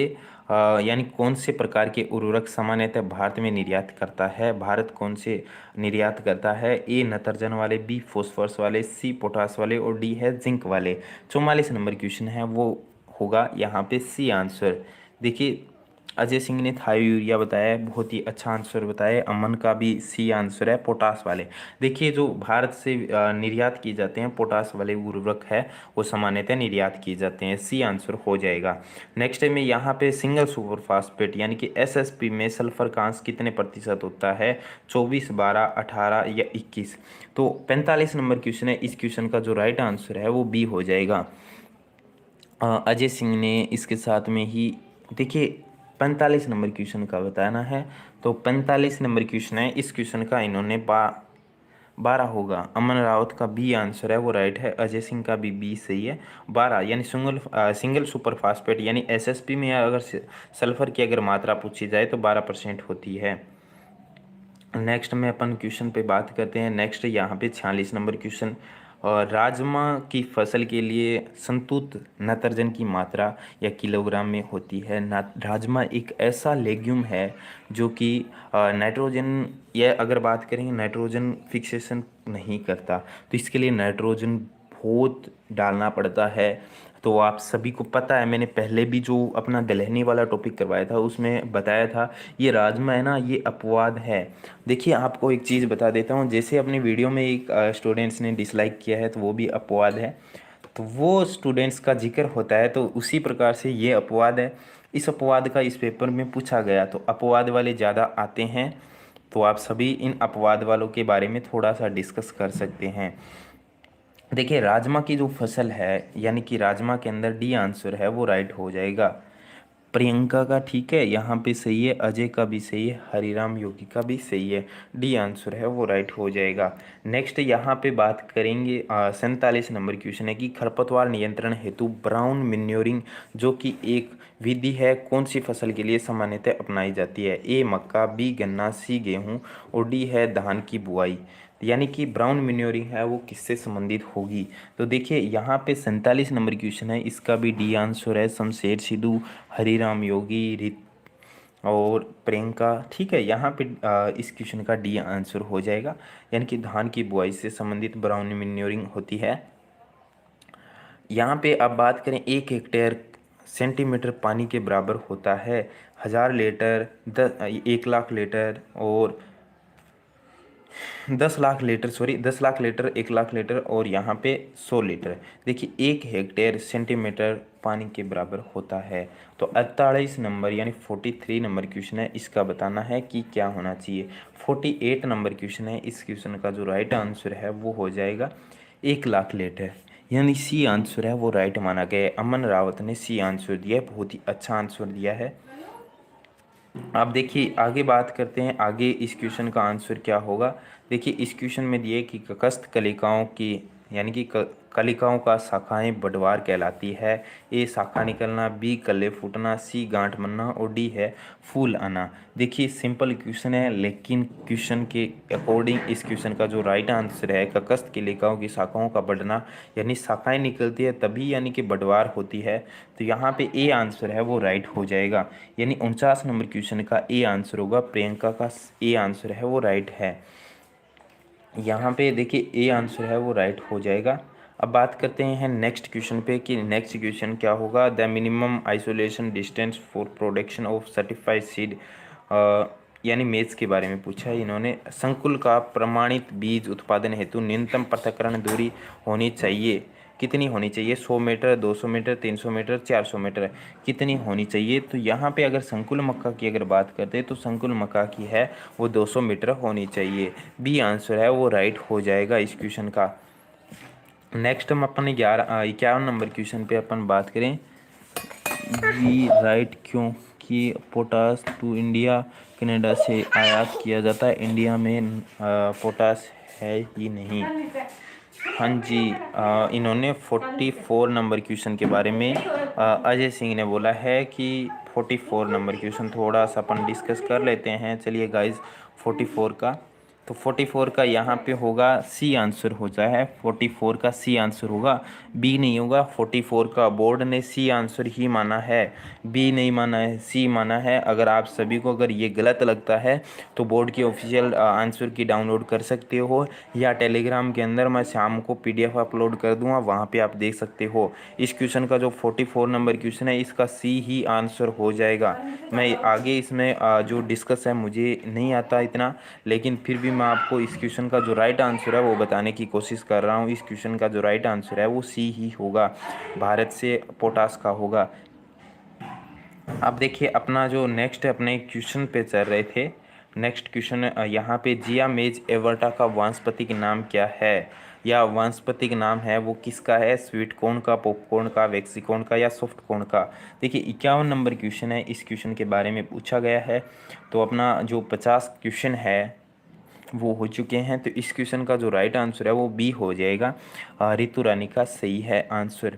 यानी कौन से प्रकार के उर्वरक सामान्यतः भारत में निर्यात करता है। भारत कौन से निर्यात करता है। ए नत्रजन वाले, बी फॉस्फोरस वाले, सी पोटास वाले और डी है जिंक वाले। 44 नंबर क्वेश्चन है वो होगा यहाँ पे सी आंसर। देखिए अजय सिंह ने थाई यूरिया बताया है, बहुत ही अच्छा आंसर बताया है। अमन का भी सी आंसर है, पोटास वाले। देखिए जो भारत से निर्यात किए जाते हैं पोटास वाले उर्वरक है, वो सामान्यतः निर्यात किए जाते हैं, सी आंसर हो जाएगा। नेक्स्ट में यहाँ पे सिंगल सुपर फास्फेट यानी कि एसएसपी में सल्फर का अंश कितने प्रतिशत होता है? 24, 12, 18 या 21? तो 45 नंबर क्वेश्चन है, इस क्वेश्चन का जो राइट आंसर है वो बी हो जाएगा। अजय सिंह ने इसके साथ में ही देखिए 45 नंबर क्वेश्चन का बताना है, तो 45 नंबर क्वेश्चन है, इस क्वेश्चन का इन्होंने 12 होगा। अमन रावत का बी आंसर है वो राइट है, अजय सिंह का भी बी सही है। 12 यानी सिंगल सुपर फास्फेट यानी एसएसपी में अगर सल्फर की अगर मात्रा पूछी जाए तो 12% होती है। नेक्स्ट में अपन क्वेश्चन पे बात करते हैं। नेक्स्ट यहाँ पे 46 नंबर क्वेश्चन, और राजमा की फसल के लिए संतुलित नाइट्रोजन की मात्रा या किलोग्राम में होती है। राजमा एक ऐसा लेग्यूम है जो कि नाइट्रोजन, या अगर बात करें नाइट्रोजन फिक्सेशन नहीं करता, तो इसके लिए नाइट्रोजन बहुत डालना पड़ता है। तो आप सभी को पता है, मैंने पहले भी जो अपना दलहनी वाला टॉपिक करवाया था उसमें बताया था, ये राजमा है ना, ये अपवाद है। देखिए आपको एक चीज़ बता देता हूँ, जैसे अपनी वीडियो में एक स्टूडेंट्स ने डिसलाइक किया है तो वो भी अपवाद है, तो वो स्टूडेंट्स का जिक्र होता है, तो उसी प्रकार से ये अपवाद है। इस अपवाद का इस पेपर में पूछा गया, तो अपवाद वाले ज़्यादा आते हैं, तो आप सभी इन अपवाद वालों के बारे में थोड़ा सा डिस्कस कर सकते हैं। देखिए राजमा की जो फसल है, यानी कि राजमा के अंदर डी आंसर है वो राइट हो जाएगा। प्रियंका का ठीक है, यहाँ पे सही है, अजय का भी सही है, हरिराम योगी का भी सही है, डी आंसर है वो राइट हो जाएगा। नेक्स्ट यहाँ पे बात करेंगे 47 नंबर क्वेश्चन है कि खरपतवार नियंत्रण हेतु ब्राउन मैन्योरिंग जो कि एक विधि है कौन सी फसल के लिए सामान्यतः अपनाई जाती है? ए मक्का, बी गन्ना, सी गेहूँ और डी है धान की बुआई। यानी कि ब्राउन मैन्योरिंग है वो किससे संबंधित होगी? तो देखिए यहाँ पे 47 नंबर क्वेश्चन है, इसका भी डी आंसर है शमशेर सिद्धू, हरिराम योगी, रित और प्रियंका। ठीक है, यहाँ पे इस क्वेश्चन का डी आंसर हो जाएगा, यानी कि धान की बुआई से संबंधित ब्राउन मैन्योरिंग होती है। यहाँ पे अब बात करें, 1 हेक्टेयर सेंटीमीटर पानी के बराबर होता है 1000 लीटर, 1 लाख लीटर और 10 lakh litre, sorry 10 lakh litre, 1 lakh litre और यहाँ पे 100 लीटर। देखिए 1 हेक्टेयर सेंटीमीटर पानी के बराबर होता है। तो 48 नंबर यानी 43 नंबर क्वेश्चन है, इसका बताना है कि क्या होना चाहिए। 48 नंबर क्वेश्चन है, इस क्वेश्चन का जो राइट आंसर है वो हो जाएगा 1 लाख लीटर, यानी सी आंसर है वो राइट माना गया है। अमन रावत ने सी आंसर दिया है, बहुत ही अच्छा आंसर दिया है। अब देखिए आगे बात करते हैं, आगे इस क्वेश्चन का आंसर क्या होगा। देखिए इस क्वेश्चन में दिए कि ककस्थ कलिकाओं की यानी कि कलिकाओं का शाखाएं बढ़वार कहलाती है। ए शाखा निकलना, बी कल्ले फूटना, सी गांठ बनना और डी है फूल आना। देखिए सिंपल क्वेश्चन है, लेकिन क्वेश्चन के अकॉर्डिंग इस क्वेश्चन का जो राइट आंसर है ककस्थ कलिकाओं की शाखाओं का बढ़ना, यानी शाखाएं निकलती है तभी यानी कि बढ़वार होती है। तो यहाँ पे ए आंसर है वो राइट हो जाएगा, यानी 49 नंबर क्वेश्चन का ए आंसर होगा। प्रियंका का ए आंसर है वो राइट है। यहाँ पे देखिए ए आंसर है वो राइट हो जाएगा। अब बात करते हैं नेक्स्ट क्वेश्चन पे कि नेक्स्ट क्वेश्चन क्या होगा। The minimum isolation distance for production of certified seed, यानी मेज के बारे में पूछा है इन्होंने। संकुल का प्रमाणित बीज उत्पादन हेतु न्यूनतम पृथक्करण दूरी होनी चाहिए, कितनी होनी चाहिए? 100 मीटर, 200 मीटर, 300 मीटर, 400 मीटर, कितनी होनी चाहिए? तो यहाँ पे अगर संकुल मक्का की अगर बात करते हैं तो संकुल मक्का की है वो 200 मीटर होनी चाहिए। बी आंसर है वो राइट हो जाएगा इस क्वेश्चन का। नेक्स्ट हम अपन 51 नंबर क्वेश्चन पे अपन बात करें। बी राइट, क्योंकि पोटास टू इंडिया कनाडा से आयात किया जाता है, इंडिया में पोटास है ही नहीं। हाँ जी, इन्होंने 44 नंबर क्वेश्चन के बारे में अजय सिंह ने बोला है कि 44 नंबर क्वेश्चन थोड़ा सा अपन डिस्कस कर लेते हैं। चलिए गाइज 44 का, तो 44 का यहाँ पे होगा सी आंसर हो जाए, 44 का सी आंसर होगा, बी नहीं होगा। 44 का बोर्ड ने सी आंसर ही माना है, बी नहीं माना है, सी माना है। अगर आप सभी को अगर ये गलत लगता है तो बोर्ड की ऑफिशियल आंसर की डाउनलोड कर सकते हो, या टेलीग्राम के अंदर मैं शाम को पीडीएफ अपलोड कर दूंगा, वहाँ पे आप देख सकते हो। इस क्वेश्चन का जो 44 नंबर क्वेश्चन है इसका सी ही आंसर हो जाएगा। मैं आगे इसमें जो डिस्कस है मुझे नहीं आता इतना, लेकिन फिर भी मैं आपको इस क्वेश्चन का जो राइट आंसर है वो बताने की कोशिश कर रहा हूँ। इस क्वेश्चन का जो राइट आंसर है वो सी ही होगा, भारत से पोटास का होगा। अब देखिए अपना जो नेक्स्ट अपने क्वेश्चन पे चल रहे थे, नेक्स्ट क्वेश्चन यहाँ पे जिया मेज एवर्टा का वानस्पतिक नाम क्या है, या वानस्पतिक नाम है वो किसका है, स्वीट कॉर्न का, पॉपकॉर्न का, वेक्सिकॉर्न का, या सॉफ्ट कॉर्न का। देखिए 51 नंबर क्वेश्चन है, इस क्वेश्चन के बारे में पूछा गया है। तो अपना जो 50 क्वेश्चन है वो हो चुके हैं, तो इस क्वेश्चन का जो राइट आंसर है वो बी हो जाएगा, ऋतु रानी का सही है आंसर,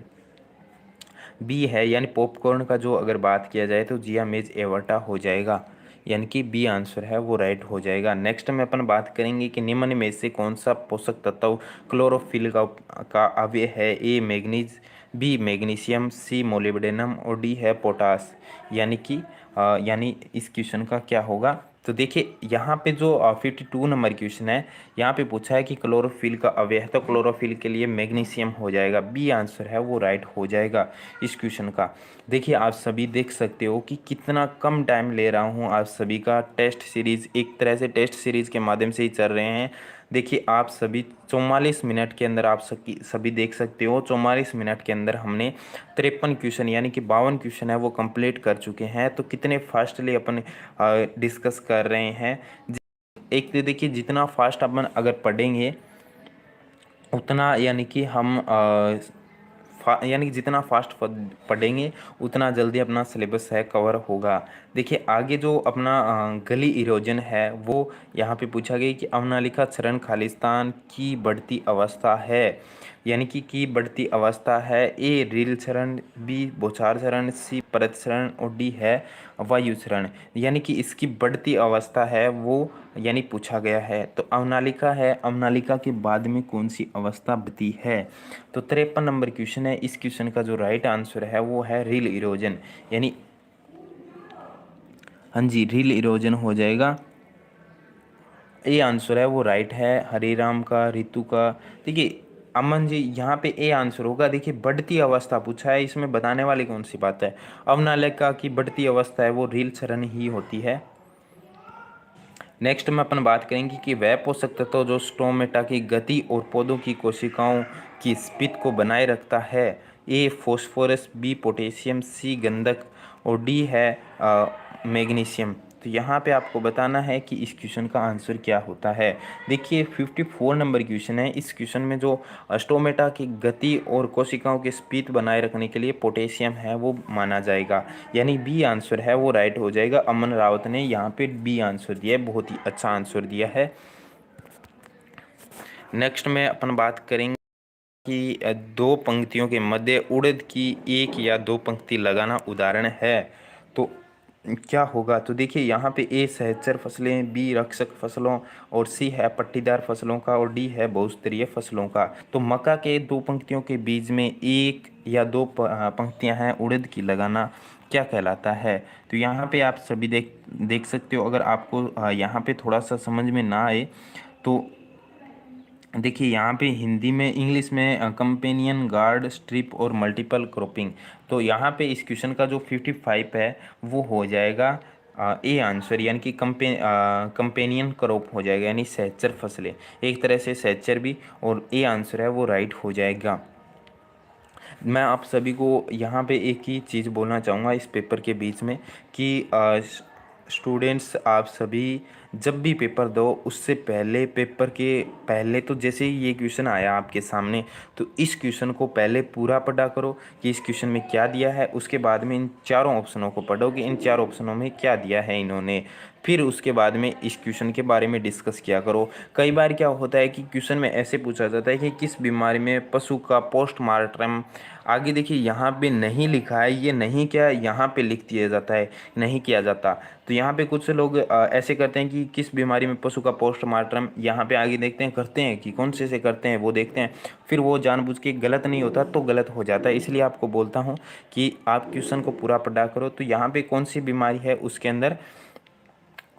बी है। यानी पॉपकॉर्न का जो अगर बात किया जाए तो जिया मेज एवर्टा हो जाएगा, यानी कि बी आंसर है वो राइट हो जाएगा। नेक्स्ट में अपन बात करेंगे कि निम्न में से कौन सा पोषक तत्व क्लोरोफिल का अवयव है, ए मैग्नीज, बी मैग्नीशियम, सी मोलिब्डेनम और डी है पोटास। यानी कि यानी इस क्वेश्चन का क्या होगा, तो देखिए यहाँ पे जो 52 नंबर क्वेश्चन है, यहाँ पे पूछा है कि क्लोरोफिल का अवयव है, तो क्लोरोफिल के लिए मैग्नीशियम हो जाएगा, बी आंसर है वो राइट हो जाएगा इस क्वेश्चन का। देखिए आप सभी देख सकते हो कि कितना कम टाइम ले रहा हूँ, आप सभी का टेस्ट सीरीज एक तरह से टेस्ट सीरीज के माध्यम से ही चल रहे हैं। देखिए आप सभी 44 मिनट के अंदर आप सभी देख सकते हो, 44 मिनट के अंदर हमने 53 क्वेश्चन यानी कि 52 क्वेश्चन है वो कंप्लीट कर चुके हैं। तो कितने फास्टली अपन डिस्कस कर रहे हैं। एक तो देखिए जितना फास्ट अपन अगर पढ़ेंगे उतना यानी कि हम यानी कि जितना फास्ट पढ़ेंगे उतना जल्दी अपना सिलेबस है कवर होगा। देखिए आगे जो अपना गली इरोजन है वो यहाँ पे पूछा गया कि अवनालिका क्षरण खालिस्तान की बढ़ती अवस्था है, यानी कि की बढ़ती अवस्था है, ए रील क्षरण, बी बौछार क्षरण, सी परत क्षरण और डी है वायु क्षरण। यानी कि इसकी बढ़ती अवस्था है वो यानी पूछा गया है। तो अवनालिका है, अवनालिका के बाद में कौन सी अवस्था बढ़ती है, तो 53 नंबर क्वेश्चन है। इस क्वेश्चन का जो राइट आंसर है वो है रील इरोजन, यानी हाँ जी रील इरोजन हो जाएगा, ए आंसर है वो राइट है, हरिराम का, ऋतु का। देखिए अमन जी यहाँ पे ए आंसर होगा। देखिए बढ़ती अवस्था पूछा है, इसमें बताने वाली कौन सी बात है, अवनालिका की बढ़ती अवस्था है वो रील क्षरण ही होती है। नेक्स्ट में अपन बात करेंगे कि वह पोषक तत्व जो स्टोमेटा की गति और पौधों की कोशिकाओं की स्पीड को बनाए रखता है, ए फॉस्फोरस, बी पोटेशियम, सी गंधक और डी है मैग्नीशियम। तो यहाँ पे आपको बताना है कि इस क्वेश्चन का आंसर क्या होता है। देखिए 54 नंबर क्वेश्चन है, इस क्वेश्चन में जो स्टोमेटा की गति और कोशिकाओं की स्पीड बनाए रखने के लिए पोटेशियम है वो माना जाएगा, यानी बी आंसर है वो राइट हो जाएगा। अमन रावत ने यहाँ पे बी आंसर दिया है, बहुत ही अच्छा आंसर दिया है। नेक्स्ट में अपन बात करेंगे कि दो पंक्तियों के मध्य उड़द की एक या दो पंक्ति लगाना उदाहरण है, तो क्या होगा। तो देखिए यहाँ पे ए सहचर फसलें, बी रक्षक फसलों और सी है पट्टीदार फसलों का और डी है बहुस्तरीय फसलों का। तो मक्का के दो पंक्तियों के बीच में एक या दो पंक्तियां हैं उड़द की लगाना क्या कहलाता है। तो यहाँ पे आप सभी देख सकते हो। अगर आपको यहाँ पे थोड़ा सा समझ में ना आए तो देखिए यहाँ पे हिंदी में इंग्लिश में कंपेनियन गार्ड स्ट्रिप और मल्टीपल क्रॉपिंग। तो यहाँ पे इस क्वेश्चन का जो 55 है वो हो जाएगा ए आंसर, यानी कि कंपेनियन क्रॉप हो जाएगा, यानी सहचर फसलें एक तरह से सहचर भी, और ए आंसर है वो राइट हो जाएगा। मैं आप सभी को यहाँ पे एक ही चीज़ बोलना चाहूँगा इस पेपर के बीच में कि स्टूडेंट्स आप सभी जब भी पेपर दो उससे पहले पेपर के पहले तो जैसे ही ये क्वेश्चन आया आपके सामने तो इस क्वेश्चन को पहले पूरा पढ़ा करो कि इस क्वेश्चन में क्या दिया है। उसके बाद में इन चारों ऑप्शनों को पढ़ो कि इन चार ऑप्शनों में क्या दिया है इन्होंने। फिर उसके बाद में इस क्वेश्चन के बारे में डिस्कस किया करो। कई बार क्या होता है कि क्वेश्चन में ऐसे पूछा जाता है कि किस बीमारी में पशु का पोस्टमार्टम आगे देखिए यहाँ पे नहीं लिखा है, ये नहीं क्या यहाँ पे लिख दिया जाता है, नहीं किया जाता। तो यहाँ पे कुछ लोग ऐसे करते हैं कि किस बीमारी में पशु का पोस्टमार्टम, यहाँ पे आगे देखते हैं करते हैं कि कौन से करते हैं वो देखते हैं, फिर वो जानबूझ के गलत नहीं होता तो गलत हो जाता है। इसलिए आपको बोलता हूँ कि आप क्वेश्चन को पूरा पढ़ा करो। तो यहाँ पे कौन सी बीमारी है उसके अंदर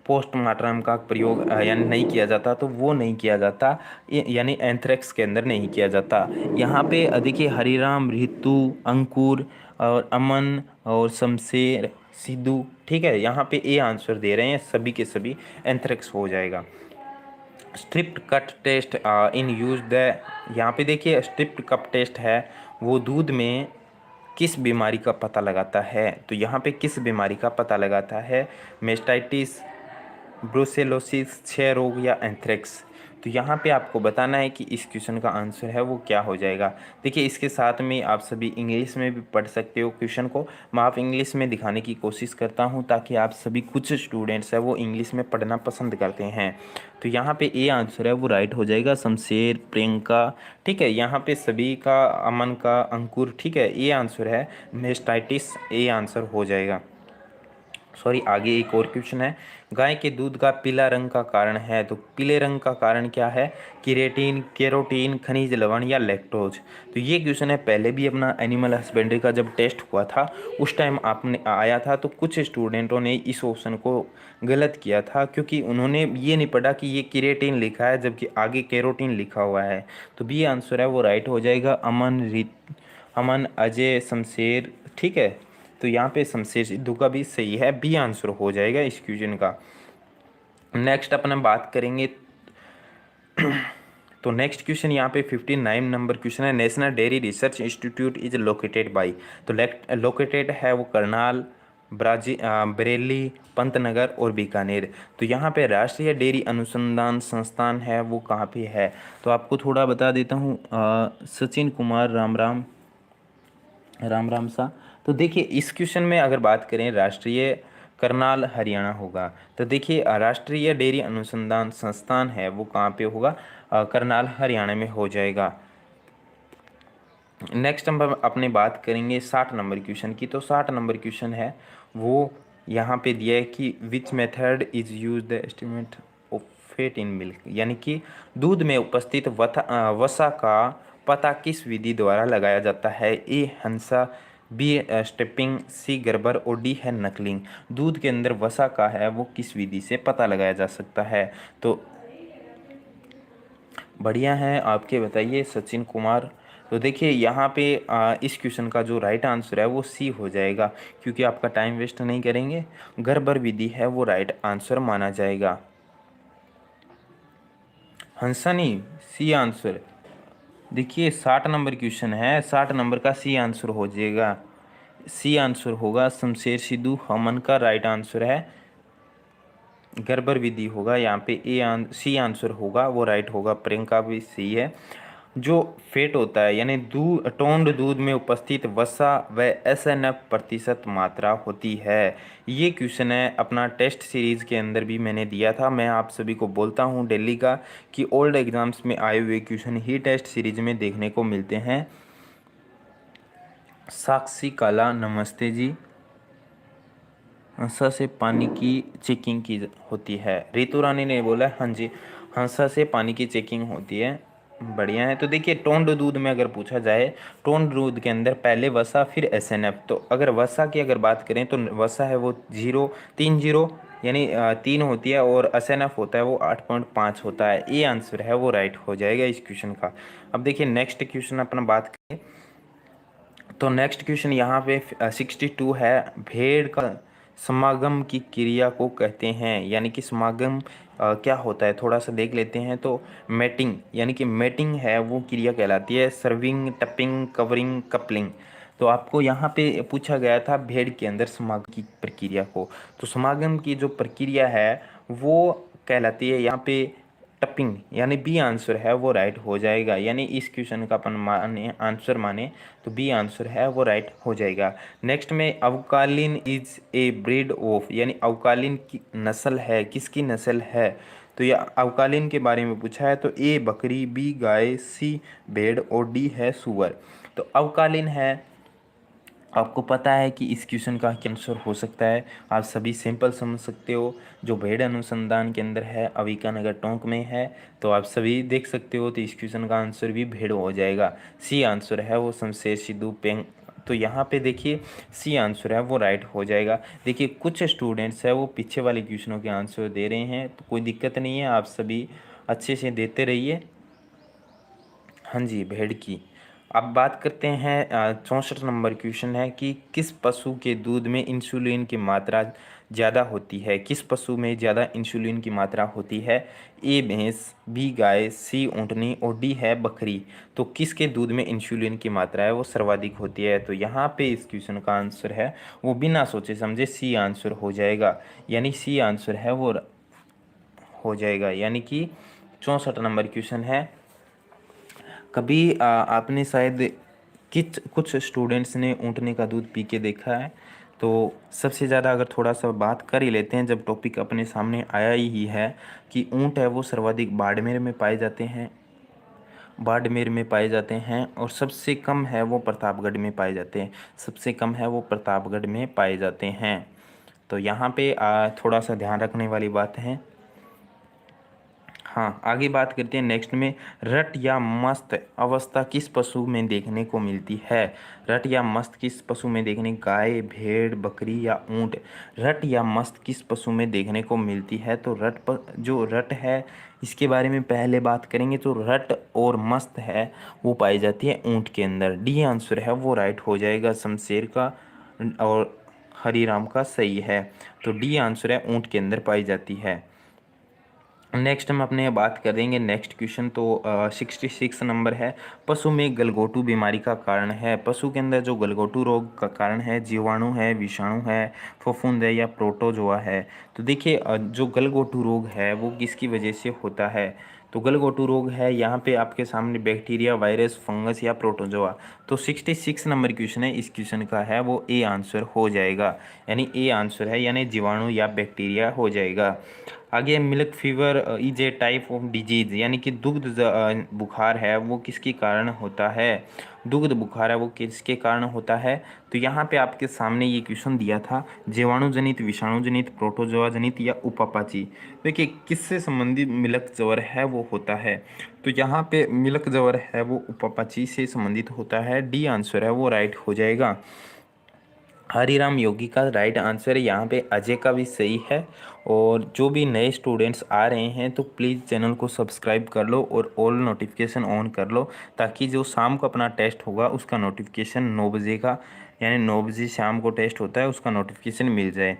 पोस्टमार्टम का प्रयोग यानी नहीं किया जाता, तो वो नहीं किया जाता, यानी एंथ्रेक्स के अंदर नहीं किया जाता। यहाँ पे देखिए हरिराम, ऋतु, अंकुर और अमन और शमशेर, सिद्धू, ठीक है, यहाँ पे ए आंसर दे रहे हैं, सभी के सभी एंथ्रेक्स हो जाएगा। Strip cut test in use the, यहाँ पे देखिए स्ट्रिप्ट कप टेस्ट है वो दूध में किस बीमारी का पता लगाता है, तो यहाँ पे किस बीमारी का पता लगाता है, मेस्टाइटिस, ब्रुसेलोसिस, क्षय रोग या एंथ्रेक्स। तो यहाँ पे आपको बताना है कि इस क्वेश्चन का आंसर है वो क्या हो जाएगा। देखिए इसके साथ में आप सभी इंग्लिश में भी पढ़ सकते हो क्वेश्चन को, मैं आप इंग्लिश में दिखाने की कोशिश करता हूँ ताकि आप सभी, कुछ स्टूडेंट्स है वो इंग्लिश में पढ़ना पसंद करते हैं। तो यहाँ पे ए आंसर है वो राइट हो जाएगा, शमशेर, प्रियंका, ठीक है, यहाँ पे सभी का, अमन का, अंकुर, ठीक है, ए आंसर है, मेस्टाइटिस ए आंसर हो जाएगा। सॉरी, आगे एक और क्वेश्चन है, गाय के दूध का पीला रंग का कारण है, तो पीले रंग का कारण क्या है, केरेटिन, केरोटीन, खनिज लवण या लैक्टोज। तो ये क्वेश्चन है, पहले भी अपना एनिमल हस्बेंड्री का जब टेस्ट हुआ था उस टाइम आपने आया था, तो कुछ स्टूडेंटों ने इस ऑप्शन को गलत किया था क्योंकि उन्होंने ये नहीं पढ़ा कि ये केरेटिन लिखा है जबकि आगे केरोटीन लिखा हुआ है। तो बी आंसर है वो राइट हो जाएगा, अमन, अजय, शमशेर, ठीक है। तो यहाँ पे शमशेर सिद्धू का भी सही है, बी आंसर हो जाएगा इस क्वेश्चन का। नेक्स्ट अपन बात करेंगे, तो नेक्स्ट क्वेश्चन यहाँ पे 59 नंबर क्वेश्चन है, national dairy research institute is located by, तो लोकेटेड है वो करनाल, बरेली, पंतनगर और बीकानेर। तो यहाँ पे राष्ट्रीय डेयरी अनुसंधान संस्थान है वो कहाँ पे है, तो आपको थोड़ा बता देता हूँ, सचिन कुमार राम राम सा। तो देखिए इस क्वेश्चन में अगर बात करें, राष्ट्रीय करनाल हरियाणा होगा। तो देखिए राष्ट्रीय डेयरी अनुसंधान संस्थान है वो कहाँ पे होगा, करनाल हरियाणा में हो जाएगा। नेक्स्ट हम अपने बात करेंगे 60 नंबर क्वेश्चन की। तो 60 नंबर क्वेश्चन है वो यहाँ पे दिया है कि which method is use the estimate of fat in milk, यानी कि दूध में उपस्थित वसा का पता किस विधि द्वारा लगाया जाता है, ए हंसा, बी स्टेपिंग, सी गर्बर और डी है नकलिंग। दूध के अंदर वसा का है वो किस विधि से पता लगाया जा सकता है, तो बढ़िया है आपके, बताइए सचिन कुमार। तो देखिए यहाँ पे इस क्वेश्चन का जो राइट आंसर है वो सी हो जाएगा, क्योंकि आपका टाइम वेस्ट नहीं करेंगे, गर्बर विधि है वो राइट आंसर माना जाएगा। हंसनी, सी आंसर। देखिए 60 नंबर क्वेश्चन है, 60 नंबर का सी आंसर हो जाएगा, सी आंसर होगा, शमशेर सिद्धू, हमन का राइट आंसर है, गर्बर विधि होगा यहाँ पे, सी आंसर होगा वो राइट होगा, प्रियंका भी सही है। जो फैट होता है यानी टोंड दूध में उपस्थित वसा व एसएनएफ प्रतिशत मात्रा होती है, ये क्वेश्चन है अपना टेस्ट सीरीज के अंदर भी मैंने दिया था। मैं आप सभी को बोलता हूँ दिल्ली का कि ओल्ड एग्जाम्स में आए हुए क्वेश्चन ही टेस्ट सीरीज में देखने को मिलते हैं। साक्षी काला, नमस्ते जी। हंसा से पानी की चेकिंग की होती है, रितु रानी ने बोला हाँ जी, हंसा से पानी की चेकिंग होती है, बढ़िया है। तो देखिए टोंड दूध में अगर पूछा जाए, टोंड दूध के अंदर पहले वसा फिर एसएनएफ, तो अगर वसा की अगर बात करें तो वसा है वो 0.30 यानी 3 होती है, और एसएनएफ होता है वो 8.5 होता है, ये आंसर है वो राइट हो जाएगा इस क्वेश्चन का। अब देखिए नेक्स्ट क्वेश्चन अपना बात करें, तो नेक्स्ट क्वेश्चन यहाँ पे 62 है, भेड़ का समागम की क्रिया को कहते हैं, यानी कि समागम क्या होता है थोड़ा सा देख लेते हैं। तो मेटिंग, यानी कि मेटिंग है वो क्रिया कहलाती है, सर्विंग, टपिंग, कवरिंग, कपलिंग। तो आपको यहाँ पे पूछा गया था भेड़ के अंदर समागम की प्रक्रिया को, तो समागम की जो प्रक्रिया है वो कहलाती है यहाँ पे टपिंग, यानी बी आंसर है वो राइट हो जाएगा, यानी इस क्वेश्चन का अपन माने आंसर माने तो बी आंसर है वो राइट हो जाएगा। नेक्स्ट में अवकालीन इज ए ब्रीड ऑफ, यानी अवकालीन की नस्ल है, किसकी नस्ल है, तो ये अवकालीन के बारे में पूछा है, तो ए बकरी, बी गाय, सी भेड़ और डी है सुअर। तो अवकालीन है, आपको पता है कि इस क्वेश्चन का क्या आंसर हो सकता है, आप सभी सिंपल समझ सकते हो। जो भेड़ अनुसंधान के अंदर है, अविका नगर टोंक में है, तो आप सभी देख सकते हो। तो इस क्वेश्चन का आंसर भी भेड़ हो जाएगा। सी आंसर है वो शमशेर सिद्धू पेंग। तो यहाँ पे देखिए सी आंसर है वो राइट हो जाएगा। देखिए कुछ स्टूडेंट्स है वो पीछे वाले क्वेश्चनों के आंसर दे रहे हैं, तो कोई दिक्कत नहीं है, आप सभी अच्छे से देते रहिए। हाँ जी, भेड़ की। अब बात करते हैं 64 नंबर क्वेश्चन है कि किस पशु के दूध में इंसुलिन की मात्रा ज़्यादा होती है। किस पशु में ज़्यादा इंसुलिन की मात्रा होती है। ए भैंस, बी गाय, सी ऊँटनी और डी है बकरी। तो किसके दूध में इंसुलिन की मात्रा है वो सर्वाधिक होती है। तो यहाँ पे इस क्वेश्चन का आंसर है वो बिना सोचे समझे सी आंसर हो जाएगा, यानी सी आंसर है वो हो जाएगा। यानी कि 64 नंबर क्वेश्चन है। कभी आपने शायद कुछ स्टूडेंट्स ने ऊँटने का दूध पी के देखा है। तो सबसे ज़्यादा अगर थोड़ा सा बात कर ही लेते हैं, जब टॉपिक अपने सामने आया ही है कि ऊँट है वो सर्वाधिक बाड़मेर में पाए जाते हैं, बाड़मेर में पाए जाते हैं, और सबसे कम है वो प्रतापगढ़ में पाए जाते हैं। सबसे कम है वो प्रतापगढ़ में पाए जाते हैं। तो यहाँ पे थोड़ा सा ध्यान रखने वाली बात है। हाँ, आगे बात करते हैं नेक्स्ट में। रट या मस्त अवस्था किस पशु में देखने को मिलती है। रट या मस्त किस पशु में देखने, गाय, भेड़, बकरी या ऊंट। रट या मस्त किस पशु में देखने को मिलती है। तो जो रट है इसके बारे में पहले बात करेंगे। तो रट और मस्त है वो पाई जाती है ऊंट के अंदर। डी आंसर है वो राइट हो जाएगा, शमशेर का और हरिराम का सही है। तो डी आंसर है ऊंट के अंदर पाई जाती है। नेक्स्ट हम अपने बात करेंगे नेक्स्ट क्वेश्चन। तो 66 नंबर है, पशु में गलघोटू बीमारी का कारण है। पशु के अंदर जो गलघोटू रोग का कारण है, जीवाणु है, विषाणु है, फफूंद है या प्रोटोजोआ है। तो देखिए जो गलघोटू रोग है वो किसकी वजह से होता है। तो गलघोटू रोग है यहाँ पे आपके सामने बैक्टीरिया, वायरस, फंगस या प्रोटोजोआ। तो 66 नंबर क्वेश्चन है, इस क्वेश्चन का है वो ए आंसर हो जाएगा, यानी ए आंसर है, यानी जीवाणु या बैक्टीरिया हो जाएगा। आगे milk fever is a type of disease, यानी कि दुग्ध बुखार है वो किसके कारण होता है। दुग्ध बुखार है वो किसके कारण होता है। तो यहाँ पे आपके सामने ये क्वेश्चन दिया था, जीवाणु जनित, विषाणु जनित, प्रोटोजोआ जनित या उपापाची। देखिए किससे संबंधित मिल्क ज्वर है वो होता है। तो यहाँ पे मिल्क ज्वर है वो उपापाची से संबंधित होता है। डी आंसर है वो राइट हो जाएगा। हरिराम योगी का राइट आंसर है। यहाँ पे अजय का भी सही है। और जो भी नए स्टूडेंट्स आ रहे हैं तो प्लीज़ चैनल को सब्सक्राइब कर लो और ऑल नोटिफिकेशन ऑन कर लो, ताकि जो शाम को अपना टेस्ट होगा उसका नोटिफिकेशन 9 बजे का, यानी 9 बजे शाम को टेस्ट होता है, उसका नोटिफिकेशन मिल जाए।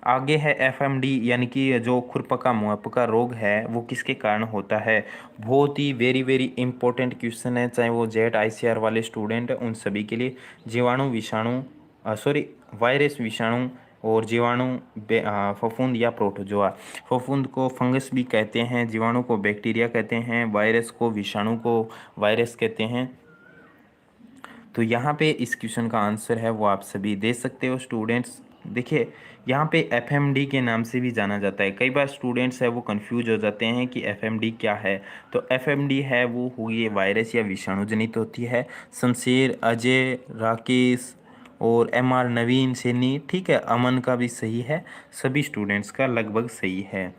आगे है एफएमडी, यानी कि जो खुरपका मुहपका रोग है वो किसके कारण होता है। बहुत ही वेरी वेरी इंपॉर्टेंट क्वेश्चन है, चाहे वो जेट आईसीआर वाले स्टूडेंट उन सभी के लिए। जीवाणु, विषाणु, सॉरी, वायरस, विषाणु और जीवाणु, फफूंद या प्रोटोजोआ। फफूंद को फंगस भी कहते हैं, जीवाणु को बैक्टीरिया कहते हैं, वायरस को, विषाणु को वायरस कहते हैं। तो यहाँ पे इस क्वेश्चन का आंसर है वो आप सभी दे सकते हो स्टूडेंट्स। देखिए यहाँ पे एफएमडी के नाम से भी जाना जाता है। कई बार स्टूडेंट्स है वो कंफ्यूज हो जाते हैं कि एफएमडी क्या है। तो एफएमडी है वो हुई वायरस या विषाणु जनित होती है। शमशेर, अजय, राकेश और एमआर, नवीन, सैनी, ठीक है, अमन का भी सही है, सभी स्टूडेंट्स का लगभग सही है।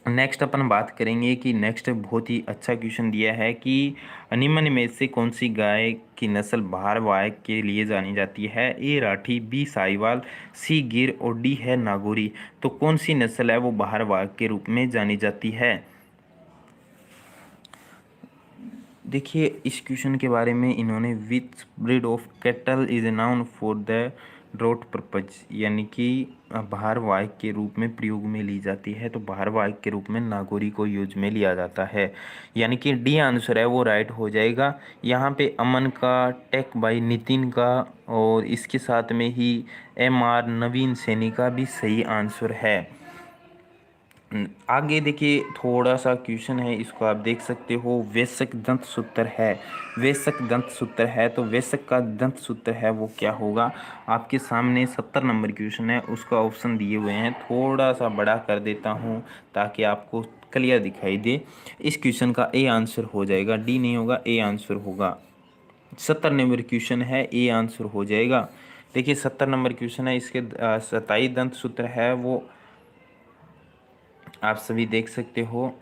नेक्स्ट अपन बात करेंगे कि नेक्स्ट बहुत ही अच्छा क्वेश्चन दिया है कि निम्न में से कौन सी गाय की नस्ल भारवाहक के लिए जानी जाती है। ए राठी, बी साहिवाल, सी गिर और डी है नागौरी। तो कौन सी नस्ल है वो भारवाहक के रूप में जानी जाती है। देखिए इस क्वेश्चन के बारे में इन्होंने which breed of cattle is known for the drought purpose, यानी कि भारवाहक के रूप में प्रयोग में ली जाती है। तो भारवाहक के रूप में नागौरी को यूज में लिया जाता है, यानी कि डी आंसर है वो राइट हो जाएगा। यहाँ पे अमन का, टेक बाई नितिन का और इसके साथ में ही एमआर, नवीन सैनी का भी सही आंसर है। आगे देखिए थोड़ा सा क्वेश्चन है, इसको आप देख सकते हो। वेशक दंत सूत्र है, वेशक दंत सूत्र है, तो वेशक का दंत सूत्र है वो क्या होगा। आपके सामने 70 नंबर क्वेश्चन है, उसका ऑप्शन दिए हुए हैं, थोड़ा सा बड़ा कर देता हूँ ताकि आपको क्लियर दिखाई दे। इस क्वेश्चन का ए आंसर हो जाएगा, डी नहीं होगा, ए आंसर होगा। 70 नंबर क्वेश्चन है, ए आंसर हो जाएगा। देखिए 70 नंबर क्वेश्चन है, इसके 27 दंत सूत्र है वो आप सभी देख सकते हो।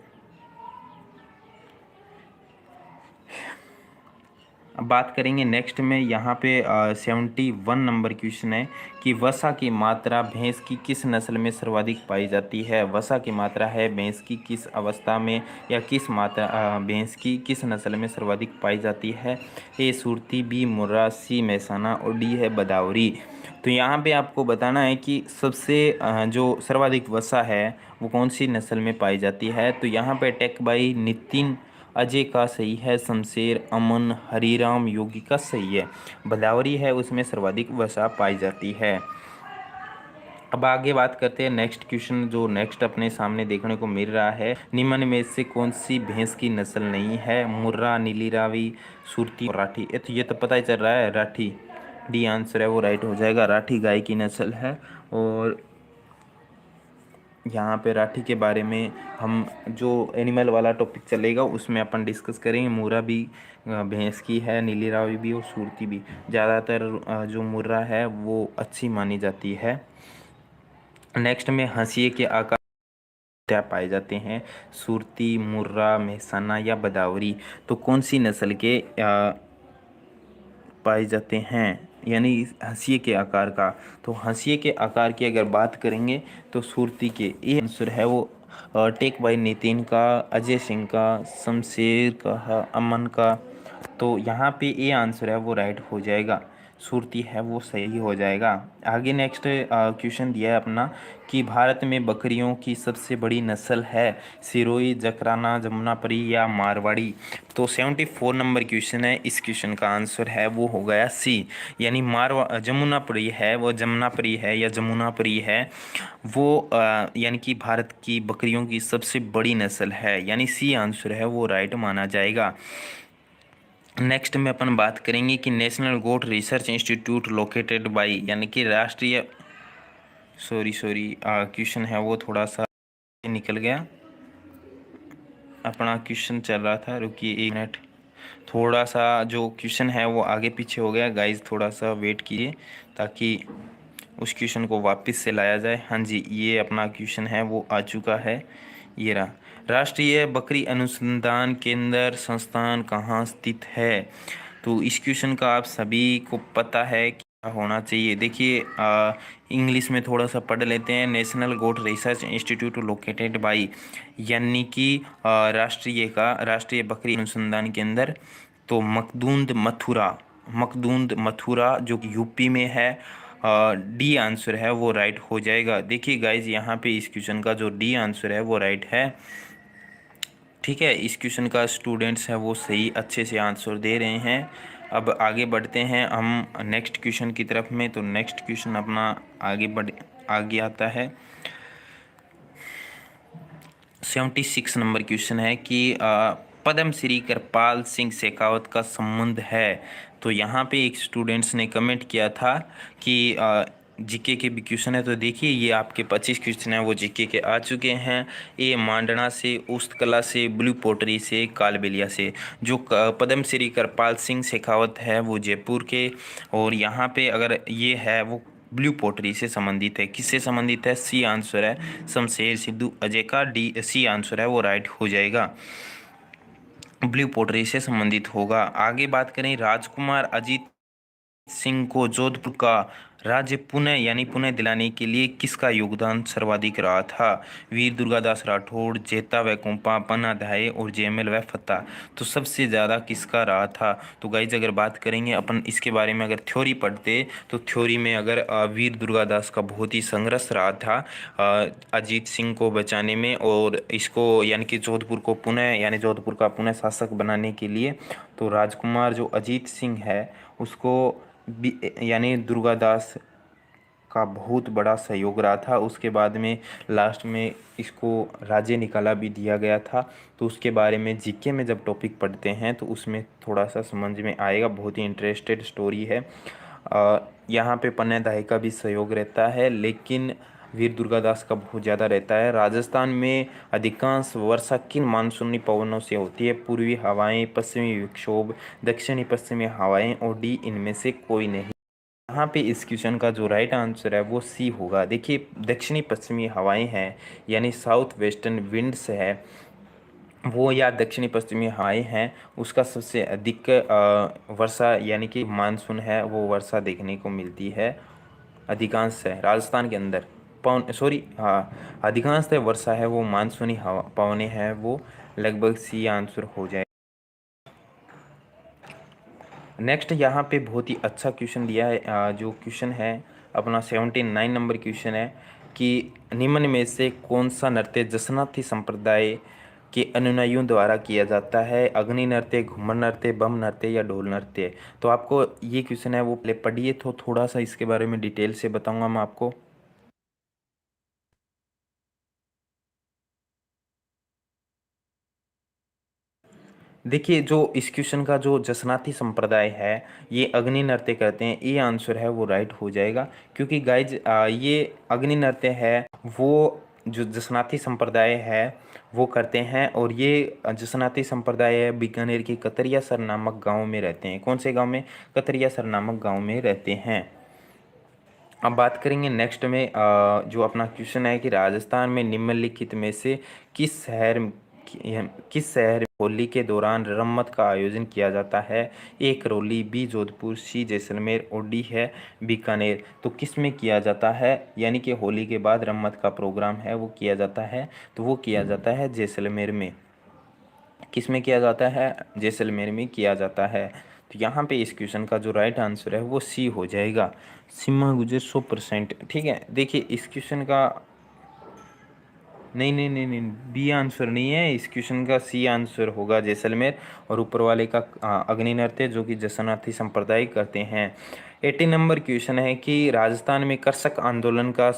अब बात करेंगे नेक्स्ट में, यहाँ पे 71 नंबर क्वेश्चन है कि वसा की मात्रा भैंस की किस नस्ल में सर्वाधिक पाई जाती है। वसा की मात्रा है भैंस की किस अवस्था में या किस मात्रा भैंस की किस नस्ल में सर्वाधिक पाई जाती है। ए सुरती, बी मुर्रा, सी मैसाना और डी है बदावरी। तो यहाँ पे आपको बताना है कि सबसे जो सर्वाधिक वसा है वो कौन सी नस्ल में पाई जाती है। तो यहाँ पे टेक बाई नितिन अजय का सही है, शमशेर, अमन, हरिराम योगी का सही है। भदावरी है उसमें सर्वाधिक वसा पाई जाती है। अब आगे बात करते हैं नेक्स्ट क्वेश्चन, जो नेक्स्ट अपने सामने देखने को मिल रहा है, निम्न में से कौन सी भैंस की नस्ल नहीं है। मुर्रा, नीली रावी, सुरती और राठी। ये तो पता ही चल रहा है, राठी डी आंसर है वो राइट हो जाएगा। राठी गाय की नस्ल है। और यहाँ पे राठी के बारे में हम जो एनिमल वाला टॉपिक चलेगा उसमें अपन डिस्कस करेंगे। मुर्रा भी भैंस की है, नीली रावी भी और सुरती भी। ज़्यादातर जो मुर्रा है वो अच्छी मानी जाती है। नेक्स्ट में हंसिए के आकार क्या पाए जाते हैं, सुरती, मुर्रा, मेहसाना या बदावरी। तो कौन सी नस्ल के पाए जाते हैं, यानी हंसिए के आकार का। तो हंसिए के आकार की अगर बात करेंगे तो सुरती के, ये आंसर है वो टेक बाई नितिन का, अजय सिंह का, शमशेर का, अमन का। तो यहाँ पे ये आंसर है वो राइट हो जाएगा, सुरती है वो सही हो जाएगा। आगे नेक्स्ट क्वेश्चन दिया है अपना कि भारत में बकरियों की सबसे बड़ी नस्ल है सिरोही, जकराना, जमुनापरी या मारवाड़ी। तो 74 नंबर क्वेश्चन है, इस क्वेश्चन का आंसर है वो हो गया सी, यानी जमुनापरी है वो जमुनापरी है या जमुनापरी है वो यानी कि भारत की बकरियों की सबसे बड़ी नस्ल है, यानी सी आंसर है वो राइट माना जाएगा। नेक्स्ट में अपन बात करेंगे कि national goat research institute located by, यानी कि राष्ट्रीय सॉरी क्वेश्चन है वो थोड़ा सा निकल गया, अपना क्वेश्चन चल रहा था, रुकिए एक मिनट। थोड़ा सा जो क्वेश्चन है वो आगे पीछे हो गया गाइज, थोड़ा सा वेट कीजिए ताकि उस क्वेश्चन को वापस से लाया जाए। हाँ जी, ये अपना क्वेश्चन है वो आ चुका है, ये रहा। राष्ट्रीय बकरी अनुसंधान केंद्र संस्थान कहाँ स्थित है। तो इस क्वेश्चन का आप सभी को पता है क्या होना चाहिए। देखिए इंग्लिश में थोड़ा सा पढ़ लेते हैं। National goat research institute located by, यानी कि राष्ट्रीय बकरी अनुसंधान केंद्र तो मखदूंद मथुरा जो कि यूपी में है। डी आंसर है वो राइट हो जाएगा। देखिए गाइज यहाँ पे इस क्वेश्चन का जो डी आंसर है वो राइट है। ठीक है, इस क्वेश्चन का स्टूडेंट्स हैं वो सही अच्छे से आंसर दे रहे हैं। अब आगे बढ़ते हैं हम नेक्स्ट क्वेश्चन की तरफ में। तो नेक्स्ट क्वेश्चन अपना आगे आता है। 76 नंबर क्वेश्चन है कि पद्म श्री कृपाल सिंह शेखावत का संबंध है। तो यहाँ पे एक स्टूडेंट्स ने कमेंट किया था कि जीके के भी क्वेश्चन है। तो देखिए ये आपके 25 क्वेश्चन है वो जीके के आ चुके हैं। ए मांडना से, उस्तकला से, ब्लू पोटरी से, कालबेलिया से। जो पद्म श्री कृपाल सिंह शेखावत है वो जयपुर के, और यहाँ पे अगर ये है वो ब्लू पोटरी से संबंधित है। किससे संबंधित है, सी आंसर है शमशेर सिद्धू अजय का। डी सी आंसर है वो राइट हो जाएगा, ब्लू पोटरी से संबंधित होगा। आगे बात करें, राजकुमार अजीत सिंह को जोधपुर का राज्य पुनः दिलाने के लिए किसका योगदान सर्वाधिक रहा था। वीर दुर्गादास राठौड़, जेता व कोंपा, पन्ना धाये और जयमल व फत्ता। तो सबसे ज़्यादा किसका रहा था। तो गाइज अगर बात करेंगे अपन इसके बारे में, अगर थ्योरी पढ़ते तो थ्योरी में अगर वीर दुर्गादास का बहुत ही संघर्ष रहा था अजीत सिंह को बचाने में, और इसको यानी कि जोधपुर को जोधपुर का पुनः शासक बनाने के लिए। तो राजकुमार जो अजीत सिंह है उसको यानी दुर्गादास का बहुत बड़ा सहयोग रहा था। उसके बाद में लास्ट में इसको राज्य निकाला भी दिया गया था। तो उसके बारे में जीके में जब टॉपिक पढ़ते हैं तो उसमें थोड़ा सा समझ में आएगा, बहुत ही इंटरेस्टेड स्टोरी है। यहाँ पे पन्ना धाय का भी सहयोग रहता है, लेकिन वीर दुर्गादास का बहुत ज़्यादा रहता है। राजस्थान में अधिकांश वर्षा किन मानसूनी पवनों से होती है? पूर्वी हवाएं, पश्चिमी विक्षोभ, दक्षिणी पश्चिमी हवाएं और डी इनमें से कोई नहीं। यहाँ पे इस क्वेश्चन का जो राइट आंसर है वो सी होगा। देखिए दक्षिणी पश्चिमी हवाएं हैं यानी साउथ वेस्टर्न विंड्स है वो, या दक्षिणी पश्चिमी हवाएं हैं, उसका सबसे अधिक वर्षा यानी कि मानसून है वो वर्षा देखने को मिलती है अधिकांश है राजस्थान के अंदर। पवन सॉरी हाँ, अधिकांश वर्षा है वो मानसूनी हवा पवने हैं वो, लगभग सी आंसर हो जाए। नेक्स्ट यहाँ पे बहुत ही अच्छा क्वेश्चन दिया है। जो क्वेश्चन है अपना 79 नंबर क्वेश्चन है कि निम्न में से कौन सा नृत्य जसनाथी संप्रदाय के अनुयायियों द्वारा किया जाता है? अग्नि नृत्य, घूमर नृत्य, बम नृत्य या ढोल नृत्य? तो आपको ये क्वेश्चन है वो पहले पढ़िए तो थोड़ा सा इसके बारे में डिटेल से बताऊंगा मैं आपको। देखिए जो इस क्वेश्चन का जो जसनाती संप्रदाय है ये अग्नि नृत्य करते हैं, ये आंसर है वो राइट हो जाएगा। क्योंकि गाइज ये अग्नि नृत्य है वो जो जसनाती संप्रदाय है वो करते हैं, और ये जसनाती संप्रदाय है बीकानेर के कतरियासर नामक गांव में रहते हैं। कौन से गांव में? कतरियासर नामक गांव में रहते हैं। अब बात करेंगे नेक्स्ट में जो अपना क्वेश्चन है कि राजस्थान में निम्नलिखित में से किस शहर किस शहर में होली के दौरान रम्मत का आयोजन किया जाता है? ए करौली, बी जोधपुर, सी जैसलमेर और डी है बीकानेर। तो किस में किया जाता है यानी कि होली के बाद रम्मत का प्रोग्राम है वो किया जाता है? तो वो किया जाता है जैसलमेर में। किस में किया जाता है? जैसलमेर में किया जाता है। तो यहाँ पे इस क्वेश्चन का जो राइट आंसर है वो सी हो जाएगा। सीमा गुजर 100%। ठीक है, देखिए इस क्वेश्चन का नहीं नहीं नहीं नहीं, बी आंसर नहीं है इस क्वेश्चन का, सी आंसर होगा जैसलमेर। और ऊपर वाले का अग्नि नृत्य जो कि जसनाथी संप्रदाय करते हैं। 80 नंबर क्वेश्चन है कि राजस्थान में कर्षक आंदोलन का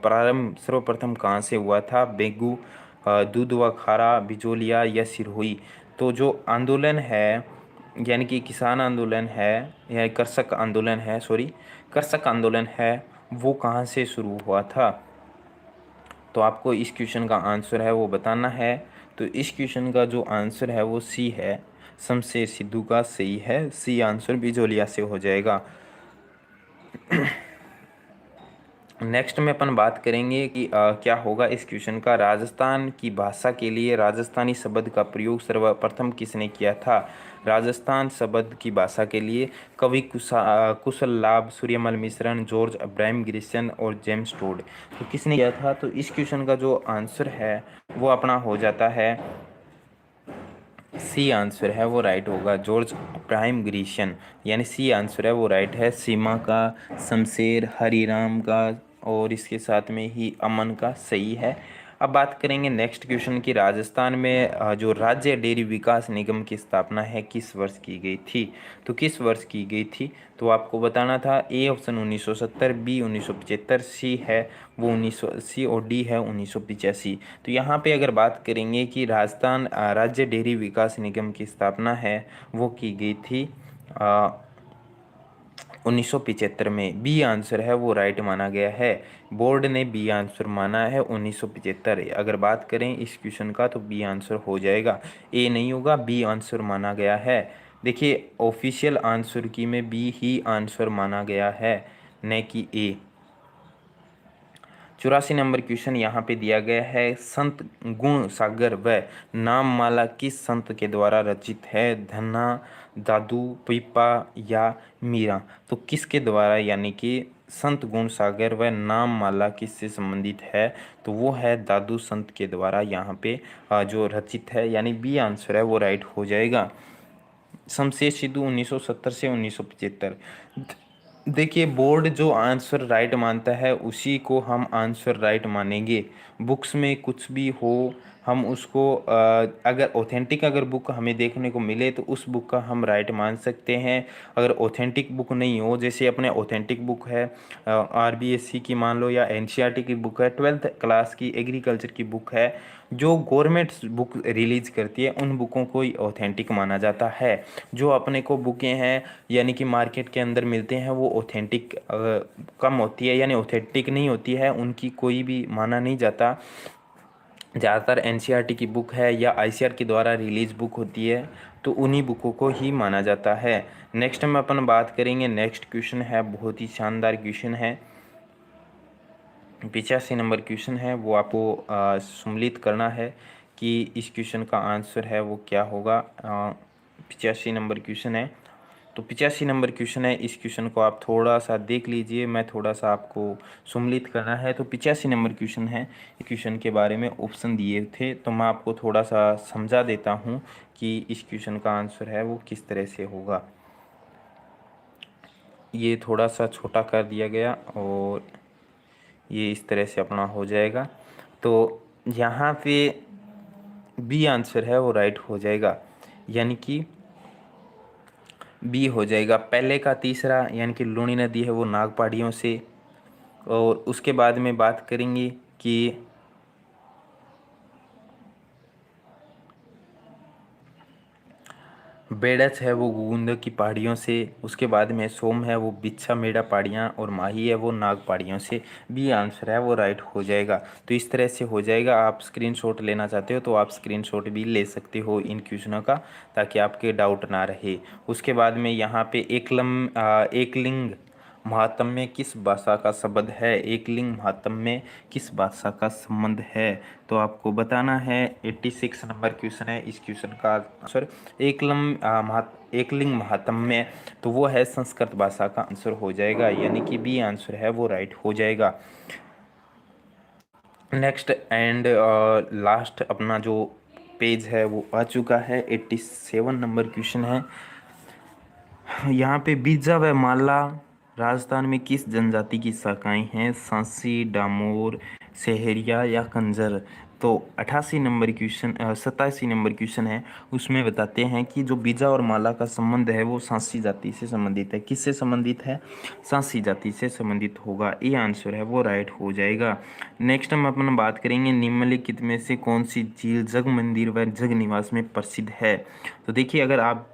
प्रारंभ सर्वप्रथम कहाँ से हुआ था? बेगू, दूधवा खारा, बिजोलिया या सिरोही? तो जो आंदोलन है यानी कि किसान आंदोलन है या कर्षक आंदोलन है, सॉरी कर्षक आंदोलन है, वो कहाँ से शुरू हुआ था? तो आपको इस क्वेश्चन का आंसर है वो बताना है। तो इस क्वेश्चन का जो आंसर है वो सी है, शमशेर सिद्धू का सही है। सी आंसर बिजोलिया से हो जाएगा। नेक्स्ट में अपन बात करेंगे कि क्या होगा इस क्वेश्चन का। राजस्थान की भाषा के लिए राजस्थानी शब्द का प्रयोग सर्वप्रथम किसने किया था? राजस्थान शब्द की भाषा के लिए कवि कुशल लाभ, सूर्यमल मिश्रण, जॉर्ज अब्राहम ग्रिसन और जेम्स टोड। तो किसने किया था? तो इस क्वेश्चन का जो आंसर है वो अपना हो जाता है सी आंसर है वो राइट होगा, जॉर्ज अब्राहम ग्रिसन। यानी सी आंसर है वो राइट है। सीमा का, शमशेर, हरिराम का और इसके साथ में ही अमन का सही है। अब बात करेंगे नेक्स्ट क्वेश्चन की। राजस्थान में जो राज्य डेयरी विकास निगम की स्थापना है किस वर्ष की गई थी? तो किस वर्ष की गई थी? तो आपको बताना था। ए ऑप्शन 1970, बी 1975, सी है वो 1980 और डी है 1985। तो यहाँ पे अगर बात करेंगे कि राजस्थान राज्य डेयरी विकास निगम की स्थापना है वो की गई थी 1975 में। बी आंसर है वो राइट माना गया है। बोर्ड ने बी आंसर माना है 1975। अगर बात करें इस क्वेश्चन का तो बी आंसर हो जाएगा, ए नहीं होगा, बी आंसर माना गया है। देखिए ऑफिशियल आंसर की में बी ही आंसर माना गया है, न कि ए। 84 नंबर क्वेश्चन यहाँ पे दिया गया है, संत गुण सागर व नाममाला किस संत के द्वारा रचित है? धन्ना, दादू, पीपा या मीरा? तो किसके द्वारा यानी कि संत गुण सागर व नाममाला किससे संबंधित है? तो वो है दादू संत के द्वारा यहाँ पे जो रचित है, यानी बी आंसर है वो राइट हो जाएगा। शमशेर सिद्धू 1970 से 1975। देखिए बोर्ड जो आंसर राइट मानता है उसी को हम आंसर राइट मानेंगे। बुक्स में कुछ भी हो हम उसको अगर ऑथेंटिक अगर बुक हमें देखने को मिले तो उस बुक का हम राइट मान सकते हैं। अगर ऑथेंटिक बुक नहीं हो, जैसे अपने ऑथेंटिक बुक है आरबीएससी की मान लो, या एनसीईआरटी की बुक है, 12th क्लास की एग्रीकल्चर की बुक है, जो गवर्नमेंट बुक रिलीज करती है, उन बुकों को ही ऑथेंटिक माना जाता है। जो अपने को बुकें हैं यानी कि मार्केट के अंदर मिलते हैं वो ऑथेंटिक कम होती है, यानी ऑथेंटिक नहीं होती है, उनकी कोई भी माना नहीं जाता। ज़्यादातर एनसीईआरटी की बुक है या आईसीआर के द्वारा रिलीज बुक होती है, तो उन्हीं बुकों को ही माना जाता है। नेक्स्ट हम अपन बात करेंगे, नेक्स्ट क्वेश्चन है, बहुत ही शानदार क्वेश्चन है, 85 नंबर क्वेश्चन है। वो आपको सम्मिलित करना है कि इस क्वेश्चन का आंसर है वो क्या होगा। 85 नंबर क्वेश्चन है, तो 85 नंबर क्वेश्चन है। इस क्वेश्चन को आप थोड़ा सा देख लीजिए, मैं थोड़ा सा आपको सम्मिलित करना है। तो 85 नंबर क्वेश्चन है, इस क्वेश्चन के बारे में ऑप्शन दिए थे, तो मैं आपको थोड़ा सा समझा देता हूँ कि इस क्वेश्चन का आंसर है वो किस तरह से होगा। ये थोड़ा सा छोटा कर दिया गया और ये इस तरह से अपना हो जाएगा। तो यहाँ पे बी आंसर है वो राइट हो जाएगा, यानी कि बी हो जाएगा। पहले का तीसरा यानी कि लूणी नदी है वो नाग पहाड़ियों से, और उसके बाद में बात करेंगे कि बेडच है वो गुगुंद की पहाड़ियों से, उसके बाद में सोम है वो बिच्छा मेड़ा पहाड़ियाँ, और माही है वो नाग पहाड़ियों से। बी आंसर है वो राइट हो जाएगा। तो इस तरह से हो जाएगा। आप स्क्रीनशॉट लेना चाहते हो तो आप स्क्रीनशॉट भी ले सकते हो इन क्वेश्चनों का, ताकि आपके डाउट ना रहे। उसके बाद में यहाँ पे एकलिंग महात्म्य में किस भाषा का शब्द है, एकलिंग महात्म्य में किस भाषा का संबंध है, तो आपको बताना है। 86 नंबर क्वेश्चन है, इस क्वेश्चन का आंसर एकलिंग महात्म्य में, तो वो है संस्कृत भाषा का आंसर हो जाएगा, यानी कि बी आंसर है वो राइट हो जाएगा। नेक्स्ट एंड लास्ट अपना जो पेज है वो आ चुका है, 87 नंबर क्वेश्चन है। यहाँ पे बीजा व माला राजस्थान में किस जनजाति की शाखाएं हैं, सांसी, डामोर, सेहरिया या कंजर। तो 88 नंबर क्वेश्चन 87 नंबर क्वेश्चन है, उसमें बताते हैं कि जो बीजा और माला का संबंध है वो सांसी जाति से संबंधित है। किससे संबंधित है, सांसी जाति से संबंधित होगा। ये आंसर है वो राइट हो जाएगा। नेक्स्ट हम अपन बात करेंगे, निम्नलिखित में से कौन सी झील जग मंदिर व जग निवास में प्रसिद्ध है। तो देखिए, अगर आप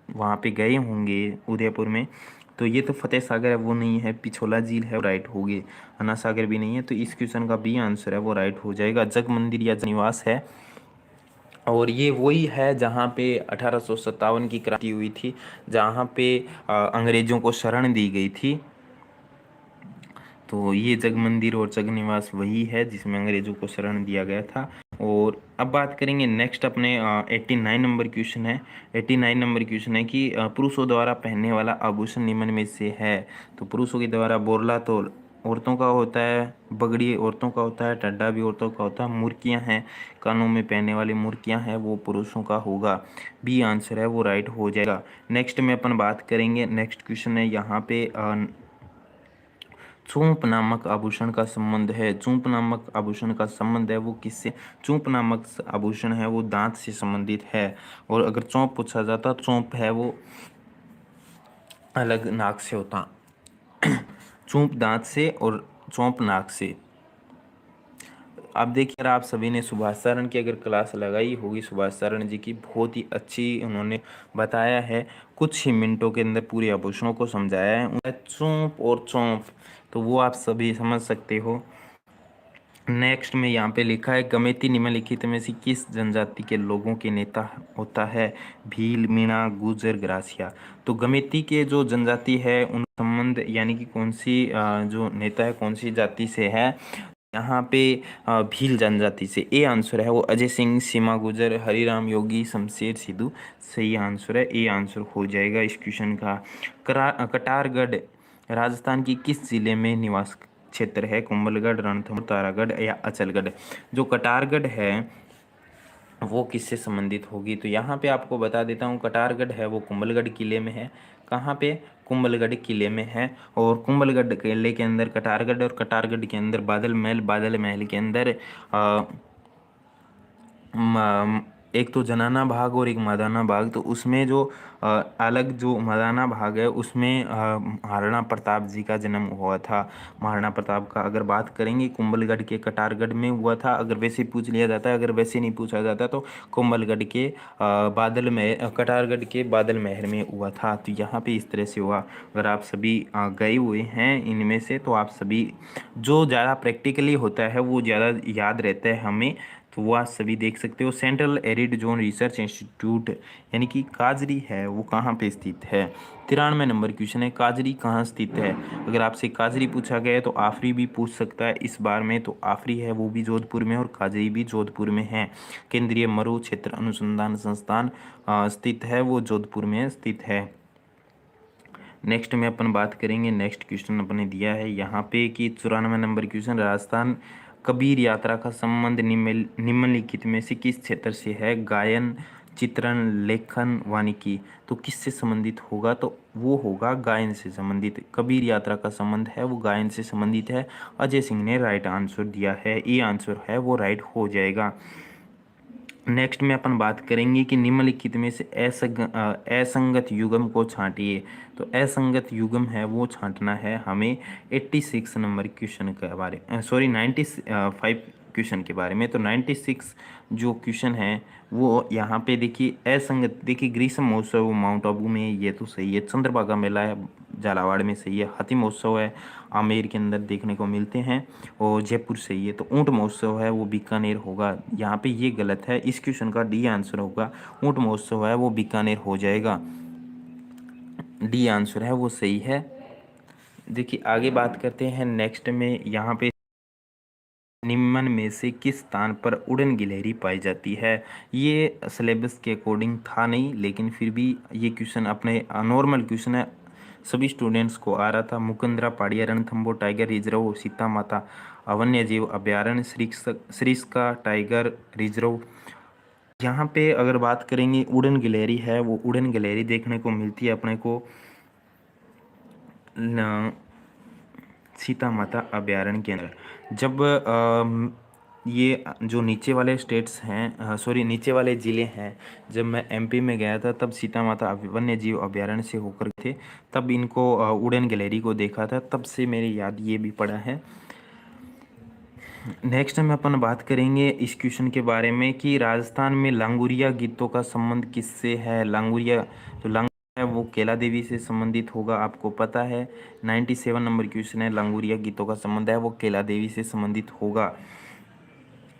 वहाँ पे गए होंगे उदयपुर में, तो ये तो फतेह सागर है वो नहीं है, पिछोला झील है वो राइट हो गए, अन्ना सागर भी नहीं है, तो इस क्वेश्चन का बी आंसर है वो राइट हो जाएगा। जग मंदिर या जग निवास है, और ये वही है जहाँ पे 1857 की क्रांति हुई थी, जहाँ पे अंग्रेजों को शरण दी गई थी। तो ये जग मंदिर और जग निवास वही है जिसमें अंग्रेजों को शरण दिया गया था। और अब बात करेंगे नेक्स्ट अपने 89 नंबर क्वेश्चन है। 89 नंबर क्वेश्चन है कि पुरुषों द्वारा पहनने वाला आभूषण निम्न में से है। तो पुरुषों के द्वारा बोरला तो औरतों का होता है, बगड़ी औरतों का होता है, टड्डा भी औरतों का होता है, मुर्कियां हैं, कानों में पहनने वाली मुर्कियां हैं, वो पुरुषों का होगा। बी आंसर है वो राइट हो जाएगा। नेक्स्ट में अपन बात करेंगे, नेक्स्ट क्वेश्चन है यहाँ पे चूंप नामक आभूषण का संबंध है। चूंप नामक आभूषण का संबंध है वो किससे, चूंप नामक आभूषण है वो दांत से संबंधित है। और अगर चौंप पूछा जाता, चौंप है वो अलग नाक से होता, चूंप दांत से और चौंप नाक से। आप देखिए, अगर आप सभी ने सुभाष चरण की अगर क्लास लगाई होगी, सुभाष चरण जी की बहुत ही अच्छी उन्होंने बताया है, कुछ ही मिनटों के अंदर पूरे आभूषणों को समझाया है। उनका चौंप और चौंप, तो वो आप सभी समझ सकते हो। नेक्स्ट में यहाँ पे लिखा है, गमेती निम्नलिखित में से किस जनजाति के लोगों के नेता होता है, भील, मीणा, गुर्जर, ग्रासिया। तो गमेती के जो जनजाति है उन संबंध यानी कि कौन सी जो नेता है कौन सी जाति से है, यहाँ पे भील जनजाति से। ए आंसर है वो अजय सिंह, सीमा गुजर, हरिराम योगी, शमशेर सिद्धू। सही आंसर है, ए आंसर हो जाएगा इस क्वेश्चन का। कटारगढ़ राजस्थान की किस जिले में निवास क्षेत्र है, कुंभलगढ़, रणथंभौर, तारागढ़ या अचलगढ़। जो कटारगढ़ है वो किससे संबंधित होगी, तो यहाँ पे आपको बता देता हूँ, कटारगढ़ है वो कुंभलगढ़ किले में है। कहाँ पे, कुंभलगढ़ किले में है। और कुंभलगढ़ किले के अंदर कटारगढ़, और कटारगढ़ के अंदर बादल महल, बादल महल के अंदर म- एक तो जनाना भाग और एक मर्दाना भाग। तो उसमें जो अलग जो मर्दाना भाग है उसमें महाराणा प्रताप जी का जन्म हुआ था। महाराणा प्रताप का अगर बात करेंगे कुंभलगढ़ के कटारगढ़ में हुआ था, अगर वैसे पूछ लिया जाता है। अगर वैसे नहीं पूछा जाता तो कुंभलगढ़ के बादल में कटारगढ़ के बादल महल में हुआ था। तो यहाँ पे इस तरह से हुआ। अगर आप सभी गए हुए हैं इनमें से तो आप सभी जो ज़्यादा प्रैक्टिकली होता है वो ज़्यादा याद रहता है हमें। तो वो आप सभी देख सकते हो। Central arid zone research institute यानी कि काजरी है वो कहाँ पे स्थित है। 93 नंबर क्वेश्चन है, काजरी कहाँ स्थित है। अगर आपसे काजरी पूछा गया है तो आफरी भी पूछ सकता है इस बार में। तो आफरी है वो भी जोधपुर में और काजरी भी जोधपुर में है। केंद्रीय मरु क्षेत्र अनुसंधान संस्थान स्थित है वो जोधपुर में स्थित है। नेक्स्ट में अपन बात करेंगे, नेक्स्ट क्वेश्चन अपने दिया है यहाँ पे कि 94 नंबर क्वेश्चन, राजस्थान कबीर यात्रा का संबंध निम्नलिखित में से किस क्षेत्र से है। गायन, चित्रण, लेखन, वानिकी। तो किससे संबंधित होगा, तो वो होगा गायन से संबंधित। कबीर यात्रा का संबंध है वो गायन से संबंधित है। अजय सिंह ने राइट आंसर दिया है, ये आंसर है वो राइट हो जाएगा। नेक्स्ट में अपन बात करेंगे कि निम्नलिखित में से असंगत युग्म को छांटिए। तो असंगत युग्म है वो छांटना है हमें 86 नंबर क्वेश्चन के बारे 95 क्वेश्चन के बारे में। तो 96 जो क्वेश्चन है वो यहाँ पे देखिए असंगत। देखिए ग्रीष्म महोत्सव माउंट आबू में, ये तो सही है। चंद्रभागा मेला है झालावाड़ में, सही है। हाथी महोत्सव है आमेर के अंदर देखने को मिलते हैं और जयपुर, सही है। तो ऊंट महोत्सव है वो बीकानेर होगा। यहाँ पे ये गलत है, इस क्वेश्चन का डी आंसर होगा। ऊंट महोत्सव है वो बीकानेर हो जाएगा, डी आंसर है वो सही है। देखिए आगे बात करते हैं नेक्स्ट में। यहाँ पे निम्न में से किस स्थान पर उड़न गिलहरी पाई जाती है। ये सिलेबस के अकॉर्डिंग था नहीं, लेकिन फिर भी ये क्वेश्चन अपने नॉर्मल क्वेश्चन है, सभी स्टूडेंट्स को आ रहा था। मुकुंदरा पहाड़िया रणथंभौर टाइगर रिजर्व, सीता माता वन्य जीव अभ्यारण्य, सरिस्का टाइगर रिजर्व। यहाँ पे अगर बात करेंगे उड़न गिलहरी है वो उड़न गिलहरी देखने को मिलती है अपने को सीता माता अभ्यारण्य के अंदर। जब ये जो नीचे वाले स्टेट्स हैं, सॉरी नीचे वाले ज़िले हैं, जब मैं एमपी में गया था तब सीता माता वन्य जीव अभ्यारण्य से होकर थे, तब इनको उड़न गिलहरी को देखा था, तब से मेरी याद ये भी पड़ा है। नेक्स्ट में अपन बात करेंगे इस क्वेश्चन के बारे में कि राजस्थान में लांगुरिया गीतों का संबंध किससे है। लांगुरिया जो लांगुरिया है वो कैला देवी से संबंधित होगा, आपको पता है। 97 नंबर क्वेश्चन है, लांगुरिया गीतों का संबंध है वो कैला देवी से संबंधित होगा।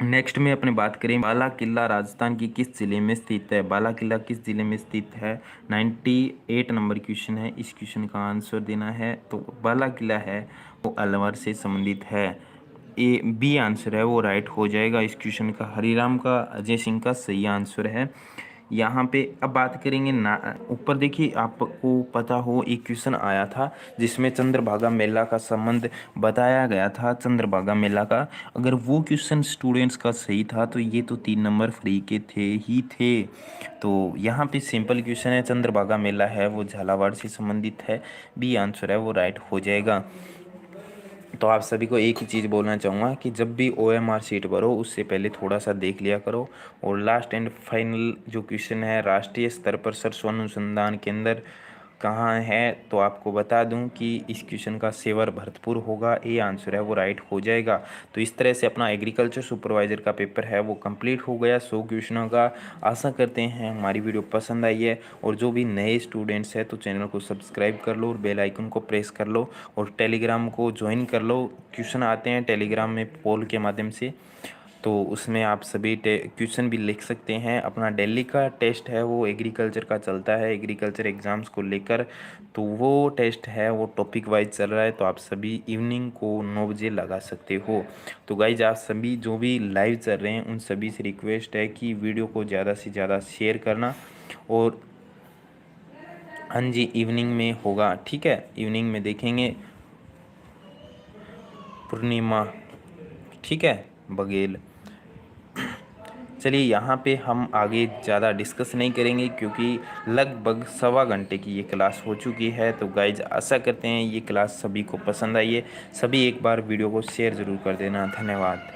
नेक्स्ट में अपने बात करें बाला किला राजस्थान की किस जिले में स्थित है। बाला किला किस जिले में स्थित है, 98 नंबर क्वेश्चन है, इस क्वेश्चन का आंसर देना है। तो बाला किला है वो अलवर से संबंधित है, ए बी आंसर है वो राइट हो जाएगा इस क्वेश्चन का। हरिराम का अजय सिंह का सही आंसर है। यहाँ पे अब बात करेंगे ना, ऊपर देखिए आपको पता हो एक क्वेश्चन आया था जिसमें चंद्रभागा मेला का संबंध बताया गया था। चंद्रभागा मेला का अगर वो क्वेश्चन स्टूडेंट्स का सही था तो ये तो 3 नंबर फ्री के थे ही थे। तो यहाँ पे सिंपल क्वेश्चन है, चंद्रभागा मेला है वो झालावाड़ से संबंधित है, बी आंसर है वो राइट हो जाएगा। तो आप सभी को एक ही चीज़ बोलना चाहूँगा कि जब भी OMR शीट भरो उससे पहले थोड़ा सा देख लिया करो। और लास्ट एंड फाइनल जो क्वेश्चन है, राष्ट्रीय स्तर पर सरसों अनुसंधान केंद्र कहाँ है, तो आपको बता दूं कि इस क्वेश्चन का सेवर भरतपुर होगा, ये आंसर है वो राइट हो जाएगा। तो इस तरह से अपना एग्रीकल्चर सुपरवाइजर का पेपर है वो कंप्लीट हो गया 100 क्वेश्चनों का। आशा करते हैं हमारी वीडियो पसंद आई है, और जो भी नए स्टूडेंट्स हैं तो चैनल को सब्सक्राइब कर लो और बेल आइकन को प्रेस कर लो और टेलीग्राम को ज्वाइन कर लो। क्वेश्चन आते हैं टेलीग्राम में पोल के माध्यम से, तो उसमें आप सभी क्वेश्चन भी लिख सकते हैं। अपना दिल्ली का टेस्ट है वो एग्रीकल्चर का चलता है, एग्रीकल्चर एग्ज़ाम्स को लेकर, तो वो टेस्ट है वो टॉपिक वाइज चल रहा है। तो आप सभी इवनिंग को 9 बजे लगा सकते हो। तो गाइज आप सभी जो भी लाइव चल रहे हैं उन सभी से रिक्वेस्ट है कि वीडियो को ज़्यादा से ज़्यादा शेयर करना। और हाँ जी, इवनिंग में होगा, ठीक है, इवनिंग में देखेंगे पूर्णिमा, ठीक है, बघेल। चलिए यहाँ पे हम आगे ज़्यादा डिस्कस नहीं करेंगे क्योंकि लगभग 1.25 घंटे की ये क्लास हो चुकी है। तो गाइज आशा करते हैं ये क्लास सभी को पसंद आई है। सभी एक बार वीडियो को शेयर ज़रूर कर देना। धन्यवाद।